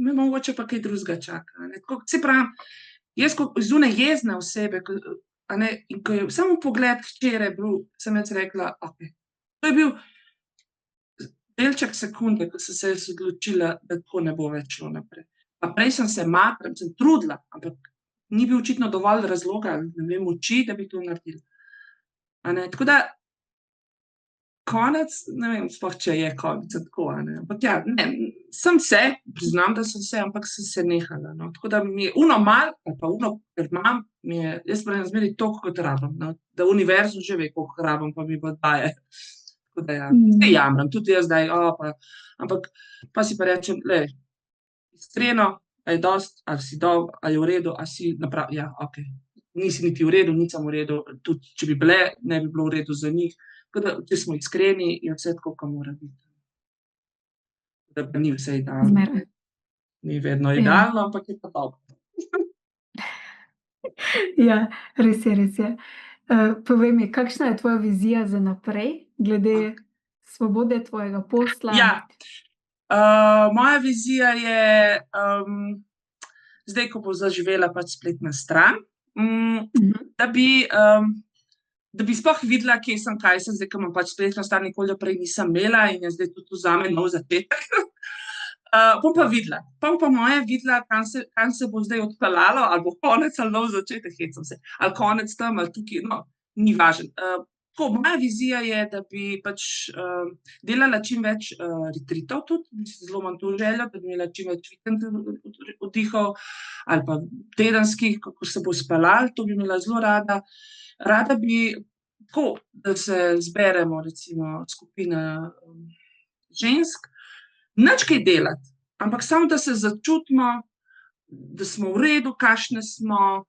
me mogoče pa kaj drugega čaka, a ne, tako, saj pravim, jaz ko iz one jezne osebe, a ne, in ko je samo pogled hčere bil, sem jaz rekla, okej. To je bil delček sekunde, ko sem se jaz odločila, da tako ne bo več šlo naprej. Pa prej sem se matrala, sem trudila, ampak ni bil očitno dovolj razloga, ne vem, moči, da bi to naredila. A ne, tako da konec, ne vem sploh, če je konec, tako, a ne, ampak ja, ne, sem se, priznam, da sem se, ampak sem se nehala, no. Tako da mi je mal, ali pa ker imam, jaz pravim zmeraj toliko, kot rabim, no. Da univerzum že ve, koliko rabim, pa mi pa daje. Tako da ja, saj jamram, tudi jaz zdaj, ampak pa si pa rečem, glej, iskreno, a je dosti, ali si dol, a je v redu, a si ja, okej. Nisi niti v redu, nič sem v redu, tudi če bi bile, ne bi bilo v redu za njih. Tako da, če smo iskreni, je vse tako, kot mora biti. Da pa ni vse idealno. Zmeraj. Ni vedno Ja. idealno, ampak je pa dobro. Ja, res je, res je. Povej mi, kakšna je tvoja vizija za naprej glede svobode tvojega posla? Ja, moja vizija je, zdaj, ko bo zaživela pač spletna stran, da bi sploh videla, kje sem, kaj sem, zdaj, ko imam pač spletno stran, nikoli do prej nisem imela in je zdaj tudi zame nov začetek. Bom pa videla. Bom pa moja videla, kam se bo zdaj odpeljalo, ali bo konec, ali nov začetek, hecam se. Ali konec tam, ali tukaj, no, ni važno. Tako, moja vizija je, da bi pač delala čim več retreatov tudi, zelo imam to željo, da bi imela čim več vikend oddihov ali pa tedenskih, kako se bo speljalo, to bi imela zelo rada. Rada bi tako, da se zberemo recimo skupina žensk, nič kaj delati, ampak samo, da se začutimo, da smo v redu, kakšne smo,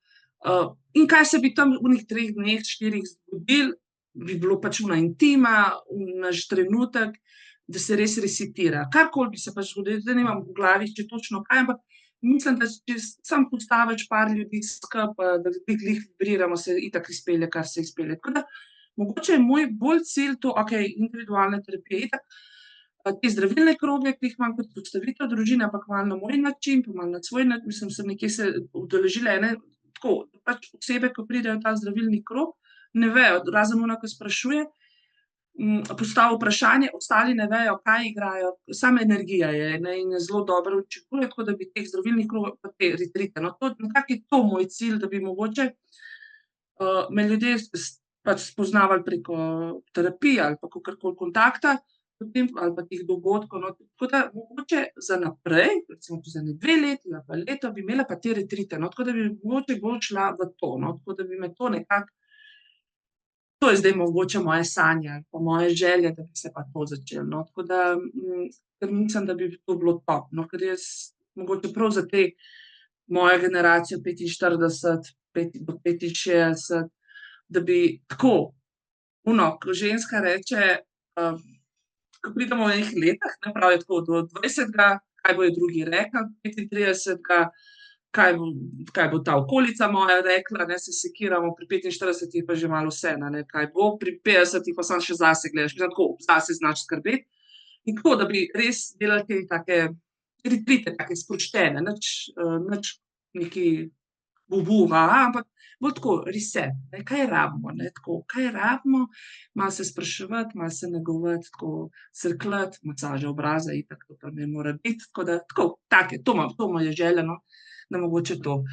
in kaj se bi tam v unih 3 dneh, 4 zgodilo, bi bilo pač ona intima, naš trenutek, da se res resetira. Karkoli bi se pač zgodilo, zdaj nimam v glavi še točno kaj, ampak mislim, da če samo postaviš par ljudi skupaj, da glih vibriramo, se itak izpelje, kar se izpelje. Tako da, mogoče je moj bolj cilj to, individualne terapije, itak, te zdravilne kroge, ki jih imam kot postavitev družine, ampak malo na moj način, pa malo na svoj način, mislim, sem nekje se udeležila ene, tako, pač osebe, ko pridejo v ta zdravilni krog, ne vejo, razen ona, ko sprašuje, postavi vprašanje, ostali ne vejo, kaj igrajo, sama energija je, ne, in je zelo dobro učinkuje, tako da bi teh zdravilnih krogov, pa te retrite, no, to, nekako je to moj cilj, da bi mogoče me ljudje pač spoznavali preko terapije ali pa kakorkoli kontakta, potem, ali pa teh dogodkov, no, tako da mogoče za naprej, recimo za 2 leti ali pa leto, bi imela pa te retrite, no, tako da bi mogoče bolj šla v to, no, tako da bi me to nekako, to je zdaj mogoče moje sanje ali pa moje želje, da bi se pa to začelo, no, tako da, ker mislim, da bi to bilo top, no, ker jaz mogoče prav za te mojo generacijo 45, do 65, da bi tako, ko ženska reče, ko pridemo v enih letih, ne, pravijo tako, do 20, kaj bojo drugi rekli, 35, kaj bo ta okolica moja rekla, ne, se sekiramo, pri 45 pa že malo vse, ne, kaj bo, pri 50 pa samo še zase gledaš, mislim, tako, zase znaš skrbeti. In tako, da bi res delali te take retrite, take sproščene, nič neki ampak bolj tako, reset, ne, kaj rabimo, ne, tako, kaj rabimo, malo se spraševati, malo se negovati, tako, crkljati, masaža obraza, itak, to ne mora biti, tako da, tako, take, to moja želja, no, da mogoče to.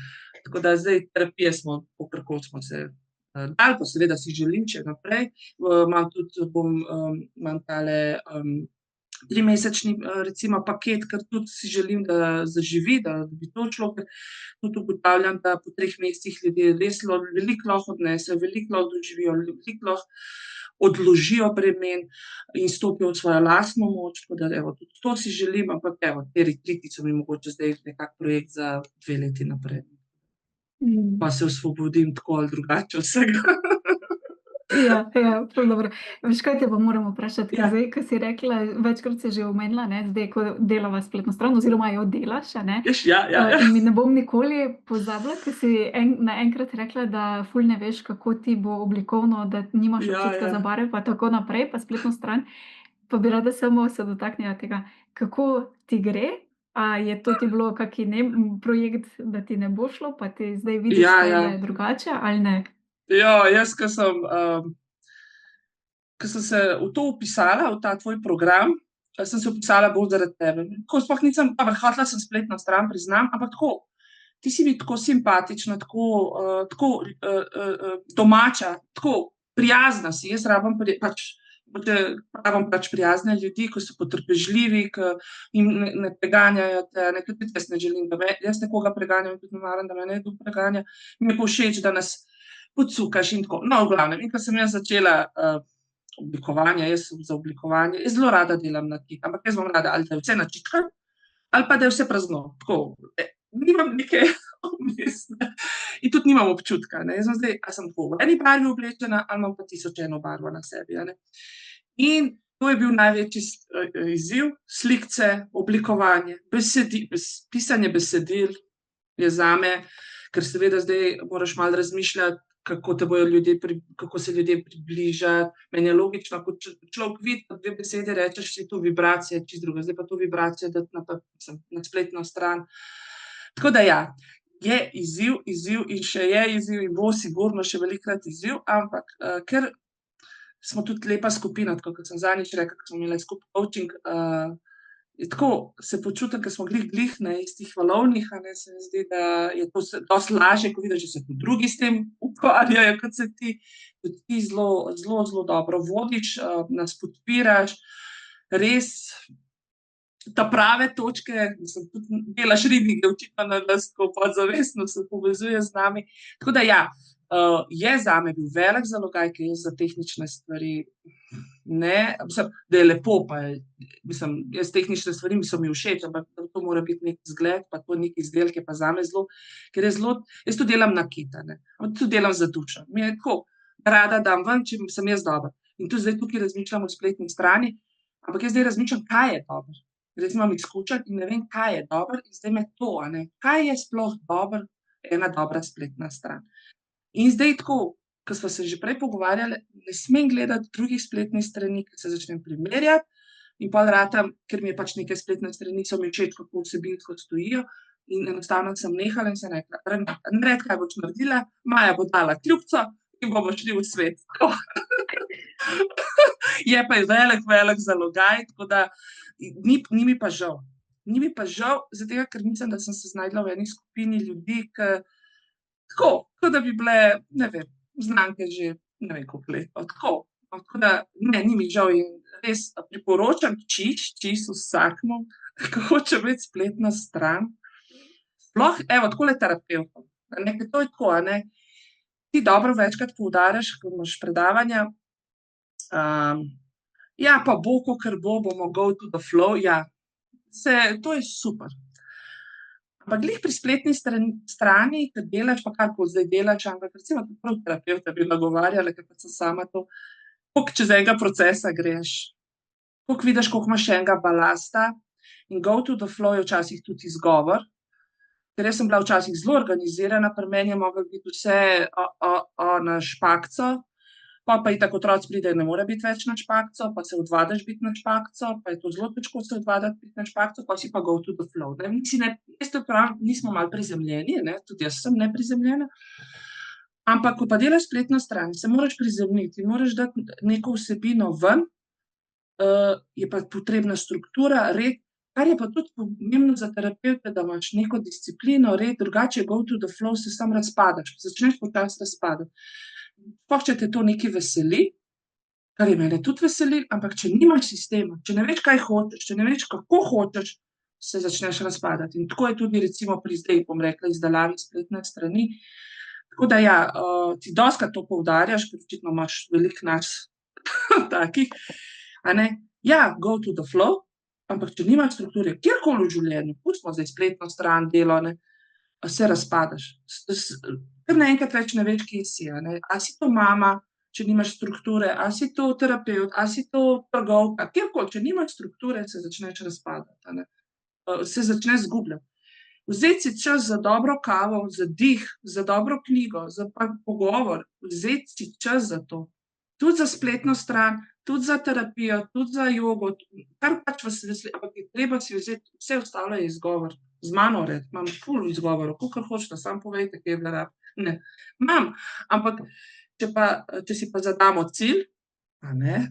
Tako da zdaj terapije smo, kakorkoli smo se dali, pa seveda si želim še naprej, imam tudi, imam tale 3-mesečni recimo paket, ker tudi si želim, da zaživi, da bi to šlo, ker tudi ugotavljam, da po 3 mesecih ljudje res veliko lahko odnesejo, veliko lahko doživijo, veliko lahko odložijo bremen in stopijo v svojo lastno moč, tako da evo, tudi to si želim, ampak evo, te retriti so mi mogoče zdaj nekak projekt za 2 leti naprej. Pa se osvobodim tako ali drugače od vsega. Ja, ful dobro. Veš, kaj te pa moram vprašati, ker Ja. zdaj, ko si rekla, večkrat si že omenila, ne, zdaj, ko delava spletno stran oziroma jo delaš, a ne. Ja. In mi ne bom nikoli pozabila, ko si naenkrat rekla, da ful ne veš, kako ti bo oblikovno, da nimaš občutka za barve pa tako naprej, pa spletno stran. Pa bi rada samo se dotaknila tega, kako ti gre? A je to ti bilo kak projekt, da ti ne bo šlo, pa ti zdaj vidiš, Ja, kaj, ja. da je drugače ali ne? Ja, jaz, ko sem se v to vpisala, v ta tvoj program, sem se vpisala bolj zaradi tebe. Ko sploh nisem, hotela sem spletno stran, priznam, ampak tako, ti si mi tako simpatična, tako domača, tako prijazna si, jaz rabim pač pravim pač prijazne ljudi, ki so potrpežljivi, ki jim ne preganjajo te, ne, ker tudi jaz ne želim, jaz nekoga preganjam, tudi ne maram, da me nekdo preganja. Mi je pa všeč, da nas pocukaš in tako. No, v glavnem, in ko sem jaz začela oblikovanje, jaz sem za oblikovanje, jaz zelo rada delam na tik, ampak jaz bom rada, ali da je vse načitkano, ali pa da je vse prazno. Tako, nimam neke vmesne. In tudi nimam občutka, ne. Jaz sem zdaj, a sem tako v eni barvi oblečena, ali imam pa 1001 barvo na sebi, a ne. In to je bil največji izziv, slikce, oblikovanje, pisanje besedil je zame, ker seveda zdaj moraš malo razmišljati, kako te bojo ljudje kako se ljudem približati. Meni je logično, ko človek vidi pa dve besedi, rečeš si to vibracija, je čisto drugo, zdaj pa to vibracijo dati na spletno stran. Tako da ja, je izziv in še je izziv in bo sigurno še velikokrat izziv, ampak ker smo tudi lepa skupina, tako kot sem zadnjič rekla, ko smo imeli skupaj coaching, je tako, se počutim, ke smo glih na istih valovnih, a ne, se mi zdi, da je to dosti lažje, ko vidiš, da se tudi drugi s tem ukvarjajo, kot se ti. Tudi ti zelo dobro vodiš, nas podpiraš, res ta prave točke, mislim, tudi delaš ridninge očitno na nas, tako podzavestno se povezuje z nami. Tako da ja, je zame bil velik zalogaj, ker jaz za tehnične stvari ne, mislim, da je lepo, pa mislim, jaz tehnične stvari so mi všeč, ampak to mora biti neki zgled, pa to neki izdelek je pa zame zelo, ker je zelo, jaz to delam nakit, a ne, ampak to delam za dušo. Mi je tako, rada dam ven, če sem jaz dobra. In tudi zdaj tukaj razmišljam o spletni strani, ampak jaz zdaj razmišljam, kaj je dobro. Ker jaz imam izkušenj in ne vem, kaj je dobro, in zdaj me to, a ne, kaj je sploh dobro, ena dobra spletna stran. In zdaj tako, ko sva se že prej pogovarjali, ne smem gledati drugih spletnih strani, ker se začnem primerjati in pol ratam, ker mi je pač neke spletne strani so mi všeč, kako vsebinsko stojijo, in enostavno sem nehala in sem rekla: "Nared, kaj boš naredila, Maja bo dala kljukico in bomo šli v svet." Tako. Je pa velik zalogaj, tako da ni mi pa žal. Ni mi pa žal, zaradi tega, ker mislim, da sem se znašla v eni skupini ljudi, ke tako, kot da bi bile, ne vem, znanke že ne vem koliko let, tako. Tako da ne, ni mi žal in res priporočam čisto vsakemu, ko hoče imeti spletno stran. Sploh, evo, takole terapevtom, a ne, ker to je tako, a ne, ti dobro večkrat poudariš, ko imaš predavanja, ja, pa bo, kakor bo, bomo go to the flow, ja. To je super. Ampak glih pri spletni strani, ke delaš, pa karkoli zdaj delaš, ampak recimo prav terapevta bi nagovarjala, ker pač sem sama to, koliko čez enega procesa greš, koliko vidiš, koliko imaš še enega balasta, in go to the flow je včasih tudi izgovor, ker jaz sem bila včasih zelo organizirana, pri meni je moglo biti vse na špakco, pol pa itak otroci pridejo, ne more biti več na špakco, pa se odvadiš biti na špakco, pa je to zelo težko se odvaditi biti na špakco, pol si pa go to the flow, ne. Jaz to pravim, nismo malo prizemljeni, ne, tudi jaz sem neprizemljena, ampak ko pa delaš spletno stran, se moraš prizemljiti in moraš dati neko vsebino ven, je pa potrebna struktura, red, kar je pa tudi pomembno za terapevte, da imaš neko disciplino, red, drugače go to the flow se samo razpadaš, začneš počasi razpadati. Sploh če te to nekaj veseli, kar je mene tudi veselilo, ampak če nimaš sistema, če ne veš, kaj hočeš, če ne veš, kako hočeš, se začneš razpadati. In tako je tudi recimo pri zdaj, bom rekla, izdelavi spletne strani. Tako da ja, ti dostikrat to poudarjaš, ker očitno imaš veliko nas takih, a ne. Ja, go to the flow, ampak če nimaš strukture, kjerkoli v življenju, pustimo zdaj spletno stran, delo, ne, se razpadaš. Kar naenkrat več ne veš, kje si, a ne. A si to mama, če nimaš strukture, a si to terapevt, a si to trgovka, kjerkoli, če nimaš strukture, se začneš razpadati, a ne. Se začneš izgubljati. Vzeti si čas za dobro kavo, za dih, za dobro knjigo, za pogovor, vzeti si čas za to. Tudi za spletno stran, tudi za terapijo, tudi za jogo, kar pač vas veseli, ampak je treba si vzeti, vse ostalo je izgovor. Z mano vred, imam ful izgovorov, kakor hočete, samo povejte, kje bi rad. Ne, imam, ampak če si pa zadamo cilj, a ne,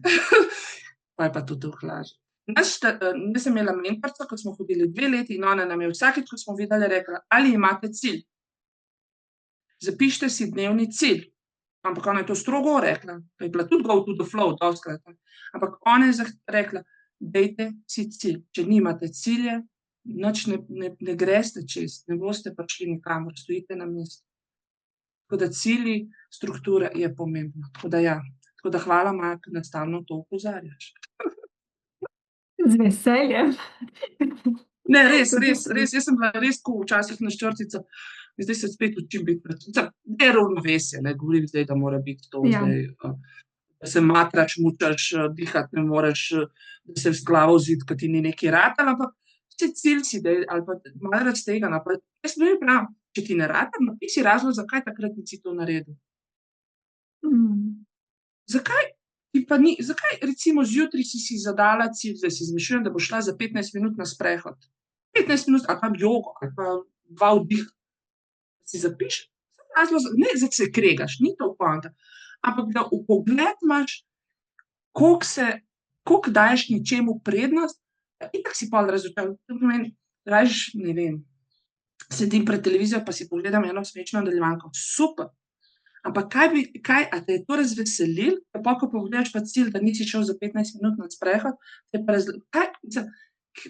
pa je pa to toliko lažje. Jaz sem imela mentorico, ko smo hodili 2 leti, in ona nam je vsakič, ko smo videli, rekla: "Ali imate cilj? Zapišite si dnevni cilj." Ampak ona je to strogo rekla, to je bila tudi go to the flow dostikrat, ampak ona je rekla: "Dajte si cilj, če nimate cilja, nič ne greste čez, ne boste prišli nikamor, stojite na mestu." Tako da cilji, struktura je pomembna, tako da ja. Tako da hvala, Maja, ker nas stalno to opozarjaš. Z veseljem. Ne, res, Kot res, sem res, jaz sem bila res tako včasih na ščrtica, zdaj se spet učim biti, neravnovesje, ne govorim zdaj, da mora biti to ja. zdaj, da se matraš, mučaš, dihati ne moreš, da se z glavo v zid, ke ti ni nekaj ratalo, ampak saj cilj si daj ali pa malo raztegnjeno, pa jaz vedno pravim, če ti ne rata, napiši razlog, zakaj takrat nisi to naredil. Zakaj ti pa ni, zakaj recimo zjutraj si si zadala cilj, zdaj si izmišljujem, da boš šla za 15 minut na sprehod. 15 minut ali pa jogo ali pa 2 vdiha. Si zapiši, razlog, ne da se kregaš, ni to poanta, ampak da vpogled imaš, koliko daješ nečemu prednost, itak si pol razočaran. To pomeni, rajši, ne vem, sedim pred televizijo pa si pogledam eno smečno nadaljevanko. Super, ampak a te je to razveselilo, pol ko pogledaš pa cilj, da nisi šel za 15 minut na sprehod, te pa mislim,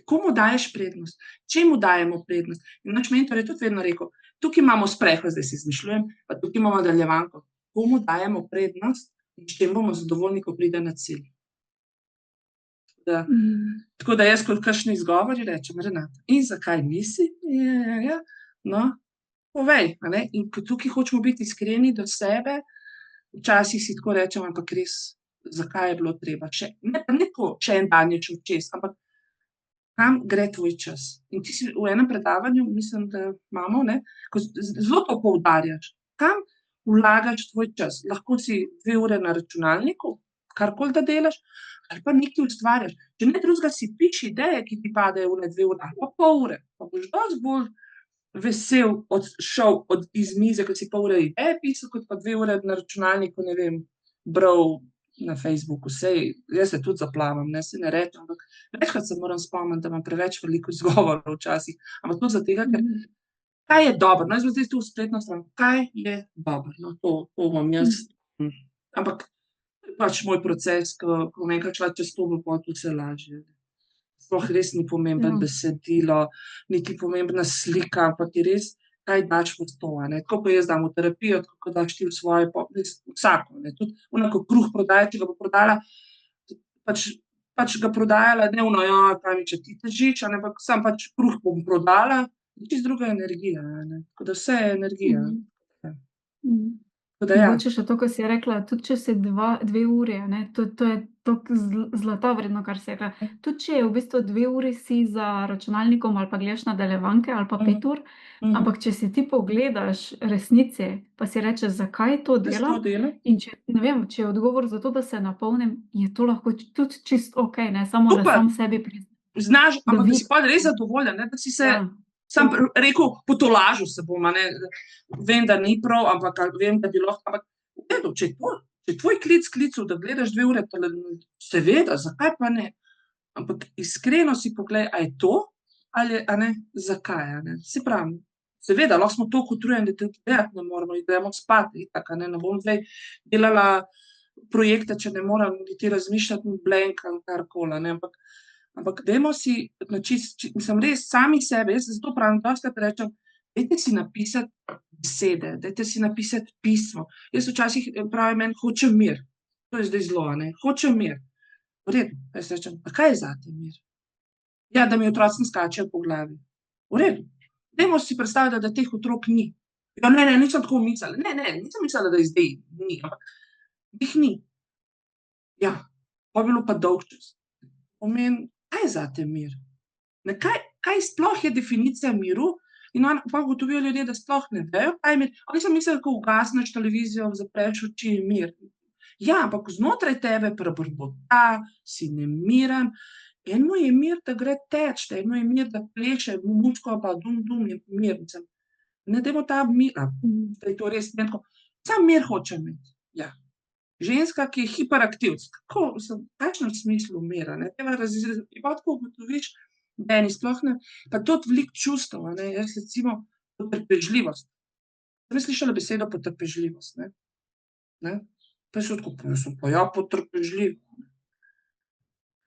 komu daješ prednost? Čemu dajemo prednost? In naš mentor je tudi vedno rekel: "Tukaj imamo sprehod," zdaj si izmišljujem, "pa tukaj imamo nadaljevanko." Komu dajemo prednost in s čim bomo zadovoljni, ko pride na cilj? Da, tako da jaz kot kakšni izgovori rečem: "Renata, in zakaj nisi?" Ja, no, povej, a ne." In ko tukaj hočemo biti iskreni do sebe, včasih si tako rečem: "Ampak res, zakaj je bilo treba še," ne tako, še en dan je šel čez, ampak kam gre tvoj čas? In ti si v enem predavanju, mislim, da imamo, ne, ko zelo to poudarjaš, kam vlagaš tvoj čas. Lahko si 2 ure na računalniku, karkoli da delaš, ali pa nekaj ustvarjaš. Če ne drugega, si piši ideje, ki ti padejo one 2 ure ali pa pol ure, pa boš dosti bolj vesel šel iz mize, ko si pol ure ideje pisal, kot pa 2 ure na računalniku, ne vem, bral na Facebooku. Saj jaz se tudi zaplavam, ne, saj ne rečem, ampak večkrat se moram spomniti, da imam preveč veliko izgovorov včasih, ampak tudi zaradi tega, ker kaj je dobro, no, jaz bom zdaj to spletno stran, kaj je dobro, no, to imam jaz, ampak pač moj proces, ko bom enkrat šla čez to, bo pol tudi vse lažje. Sploh res ni pomembno besedilo, niti pomembna slika, ampak je res, kaj daš v to, a ne. Tako ko jaz dam v terapijo, tako kot daš ti v svoje vsako, ne, tudi ona, ko kruh prodaja, če ga bo prodala, pač ga prodajala, ne ono: "Ja, kaj mi, če ti težiš," a ne, ampak samo pač kruh bom prodala, čisto druga energija, a ne. Tako da vse je energija. Tako da ja. Mogoče še to, ko si rekla, tudi če si 2 uri, a ne, to je toliko zlata vredno, kar si rekla. Tudi če je v bistvu 2 uri si za računalnikom ali pa gledaš nadaljevanke ali pa 5 ur, ampak če si ti pogledaš resnici, pa si rečeš: "Zakaj to Jaz to delam?" delam. In če, ne vem, če je odgovor zato, da se napolnim, je to lahko tudi čisto okej, ne, samo da Super. sam sebi Znaš, da ampak da si vidiš. pol res zadovoljen, ne, da si se Ja. samo rekel: "Potolažil se bom," a ne. Vem, da ni prav, ampak ali vem, da bi lahko, ampak v redu, če je tvoj klic klical, da gledaš 2 ure seveda, zakaj pa ne. Ampak iskreno si poglej, a je to ali je, a ne, zakaj, a ne. Saj pravim, seveda, lahko smo toliko utrujeni, da tudi gledati ne moremo in gremo spat, itak, a ne, ne bom zdaj delala projekte, če ne morem niti razmišljati in blenkam karkoli, a ne, ampak dajmo si mislim res sami sebe, jaz zato pravim, dostikrat rečem: "Dajte si napisati besede, dajte si napisati pismo." Jaz včasih pravim meni: "Hočem mir." To je zdaj zelo, a ne, hočem mir. V redu, jaz rečem: "Pa kaj je zate mir?" "Ja, da mi otroci ne skačejo po glavi." V redu, dajmo si predstavljati, da teh otrok ni. "Ja, ne, ne, nisem tako mislila." Ne, ne, nisem mislila, da jih zdaj ni, ampak jih ni. Ja, pol bi bilo pa dolgčas. Pomeni, kaj je zate mir? Ne, kaj sploh je definicija miru? In pol ugotovijo ljudje, da sploh ne vejo, kaj je mir. Oni samo mislijo, ko ugasneš televizijo, zapreš oči, je mir. Ja, ampak znotraj tebe prebrbota, si nemiren. Enemu je mir, da gre teč, enemu je mir, da pleše, mucko pa je mir, mislim. Ne, dajmo ta mir, da je to res meni tako, samo mir hočem imeti, ja. Ženska, ki je hiperaktivec, kako, mislim, v kakšnem smislu mir, a ne, in pol tako ugotoviš, da eni sploh ne, pa tudi veliko čustev, a ne, jaz recimo potrpežljivost. Sem jaz slišala besedo potrpežljivost, ne? ne. Pa je šel tako povedal, pa ja, potrpežljiv.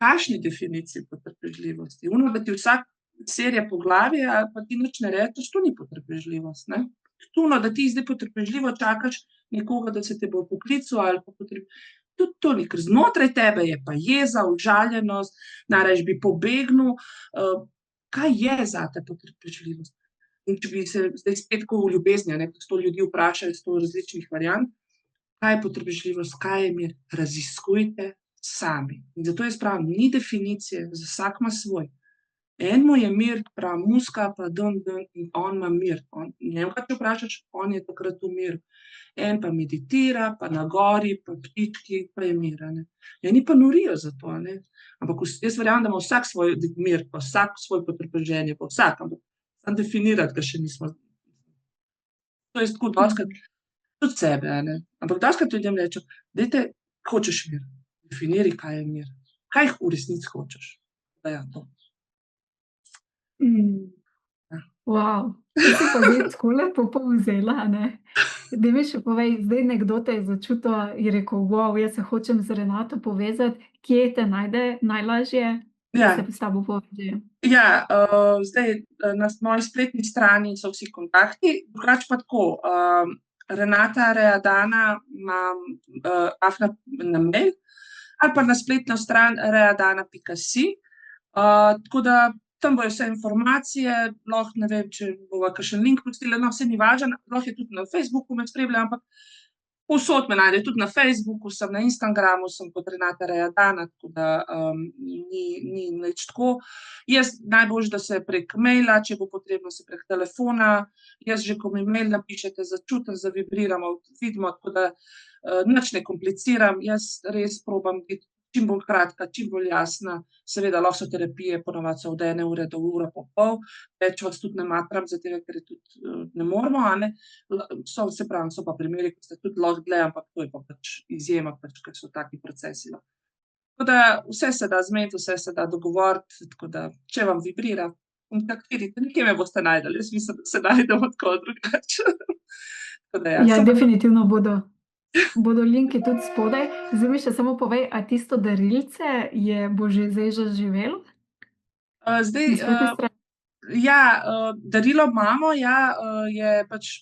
Kakšni definiciji potrpežljivosti? Ono, da ti vsak serija po glavi, ali pa ti nič ne rečeš, to ni potrpežljivost, ne. Ono, da ti zdaj potrpežljivo čakaš nekoga, da se te bo poklical ali pa tudi to ni, ker znotraj tebe je pa jeza, užaljenost, najrajši bi pobegnil. Kaj je zate potrpežljivost? In če bi se zdaj spet tako v ljubezni, ko 100 ljudi vprašajo 100 različnih variant, kaj je potrpežljivost, kaj je mir? Raziskujte sami. In zato jaz pravim, ni definicije, vsak ima svoj. Enemu je mir, pravi muska, pa in on ima mir. Njega, če vprašaš, on je takrat v miru. En pa meditira, pa na gori, pa ptički, pa je mir, a ne. Eni pa norijo za to, a ne. Ampak jaz verjamem, da ima vsak svoj mir, pa vsak svoj potrpeženje, pa vsak, ampak samo definirati ga še nismo. To je tako dostikrat tudi sebe, a ne. Ampak dostikrat ljudem rečem, dajte, hočeš mir, definiraj, kaj je mir. Kaj v resnici hočeš? Da ja, to. Wow, to si pa zdaj tako lepo povzela, a ne. Daj mi še povej, zdaj nekdo te je začutil, je rekel, jaz se hočem z Renato povezati, kje te najde najlažje, da Ja. se s tabo povežejo? Ja, zdaj na moji spletni strani so vsi kontakti, drugače pa tako, Renata Readana imam na mail ali pa na spletno stran readana.si. Tako da tam bojo vse informacije, lahko, ne vem, če bova kakšen link pustila, no, saj ni važno, lahko je tudi na Facebooku me spremljajo, ampak povsod me najdejo, tudi na Facebooku sem, na Instagramu sem kot Renata Readana, tako da ni nič tako. Jaz najboljše, da se prek maila, če bo potrebno, se prek telefona, jaz že, ko mi mail napišete, začutim, zavibriramo, vidimo, tako da nič ne kompliciram, jaz res probam biti čim bolj kratka, čim bolj jasna. Seveda lahko so terapije, po navadi so od 1 ure do ure pa pol, več vas tudi ne matram, zaradi tega, ker je tudi ne moremo, a ne. Se pravi, so pa primeri, ko ste tudi lahko dlje, ampak to je pa pač izjema, pač, ker so taki procesi, no. Tako da vse se da zmeniti, vse se da dogovoriti, tako da če vam vibrira, kontaktirajte, nekje me boste našli, jaz mislim, da se najdemo tako drugače. Tako da ja. Ja, definitivno bodo linki tudi spodaj. Zdaj mi še samo povej, a tisto darilce bo že zdaj zaživelo Zdaj, na spletni strani? ja, darilo imamo, ja, je pač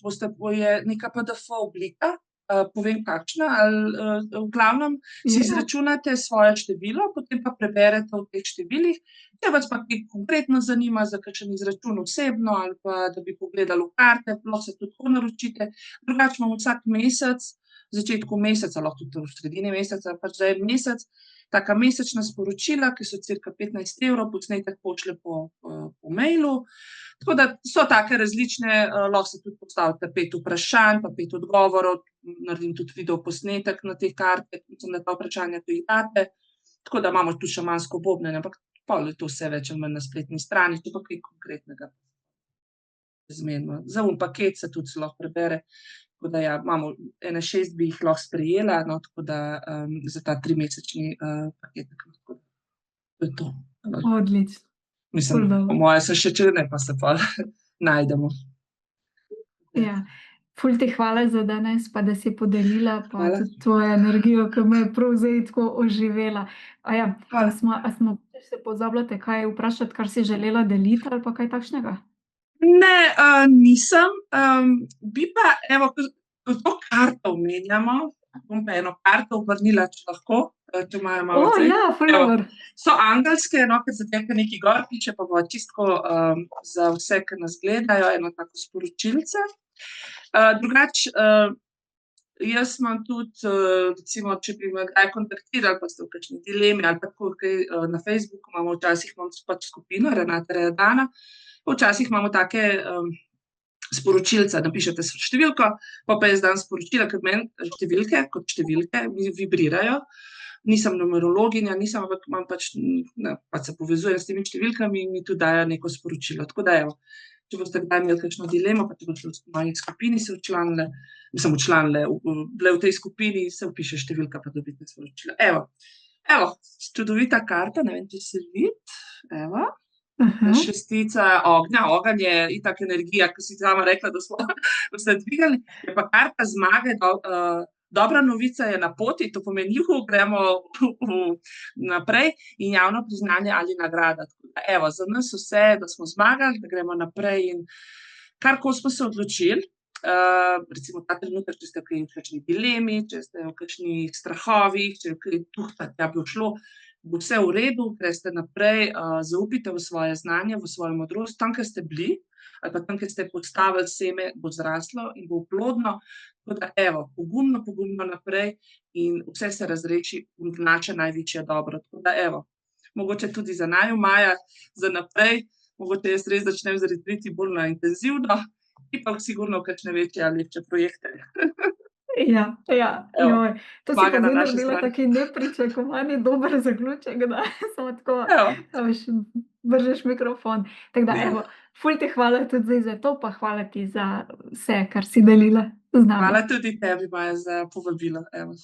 je neka PDF-oblika, povem kakšna, ali v glavnem si izračunate svoje število, potem pa preberete v teh številih. Če vas pa kaj konkretno zanima za kakšen izračun osebno ali pa da bi pogledali v karte, lahko se tudi tako naročite. Drugače imamo vsak mesec, v začetku meseca, lahko tudi v sredini meseca, pač za en mesec, taka mesečna sporočila, ki so cirka 15 €, posnetek pošlje po mailu. Tako da so take različne, lahko si tudi postavite 5 vprašanj pa 5 odgovorov, naredim tudi videoposnetek na te karte, na ta vprašanja tudi date. Tako da imamo tudi šamansko bobnanje, ampak pol je to vse več ali manj na spletni strani, če pa kaj konkretnega zmenimo. Za paket se tudi lahko prebere. Tako da ja, imamo ene 6 bi jih lahko sprejela, no, tako da za ta 3-mesečni paketek. To je to. Odlično. Mislim, po moje se še če ne, pa se pol najdemo. Ja. Ful ti hvala za danes, pa da si podelila pa Hvala. tudi tvojo energijo, ke me je prav zdaj tako oživela. Hvala. A smo se pozabljate kaj vprašati, kar si želela deliti ali pa kaj takšnega? Ne, nisem, bi pa, evo, ko to karto omenjamo, bom pa eno karto obrnila, če lahko, če imajo malo zdaj. Ja, ful dobro. So angelske, no, ker zato, ker nekaj gor piše, pa bo čisto tako za vse, ki nas gledajo, eno tako sporočilce. Drugače, jaz imam tudi, recimo, če bi me kdaj kontaktirali, pa ste v kakšni dilemi ali pa tako kaj, na Facebooku imamo včasih pač skupino Renata Readana, včasih imamo take sporočilca, napišete številko, pa jaz dam sporočila, ker meni številke kot številke mi vibrirajo. Nisem numerologinja, ampak imam pač se povezujem s temi številkami in mi tudi dajo neko sporočilo. Tako da evo, če boste kdaj imeli kakšno dilemo, pa če boste v moji skupini se včlanile, bile v tej skupini, se vpiše številka, pa dobite sporočilo. Evo, čudovita karta, ne vem, če se vidi, evo. Šestica ognja, ogenj je itak energija, ko si sama rekla, da smo se dvigali, je pa karta zmage, dobra novica je na poti, to pomeni, gremo naprej in javno priznanje ali nagrada. Evo, za nas vse, da smo zmagali, da gremo naprej in karkoli smo se odločili, recimo ta trenutek, če ste v kakšni dilemi, če ste v kakšnih strahovih, če kaj tuhtate, ja bi šlo, bo vse v redu, greste naprej, zaupajte v svoje znanje, v svojo modrost, tam, kjer ste bili, ali pa tam, kjer ste postavili seme, bo zraslo in bo plodno. Tako da, evo, pogumno naprej in vse se razreši v naše največje dobro. Tako da, evo, mogoče tudi za naju, Maja, za naprej, mogoče jaz res začnem z retriti bolj na intenzivno, in pa sigurno v kakšne večje ali lepše projekte. Ja, Evo, joj, to si zmaga pa na zdaj naši naredila strani. taki nepričakovani dober zaključek, da samo tako, Evo, veš, vržeš mikrofon. Tako da, ja. evo, ful ti hvala tudi zdaj za to, pa hvala ti za vse, kar si delila z nami. Hvala tudi tebi, Maja, za povabilo. Evo.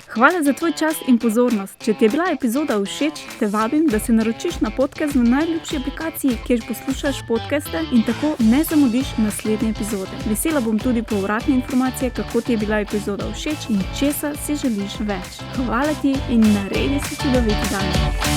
Hvala za tvoj čas in pozornost. Če ti je bila epizoda všeč, te vabim, da se naročiš na podcast v najljubši aplikaciji, kjer poslušaš podcaste in tako ne zamudiš naslednje epizode. Vesela bom tudi povratne informacije, kako ti je bila epizoda všeč in česa si želiš več. Hvala ti in naredi si čudovit dan.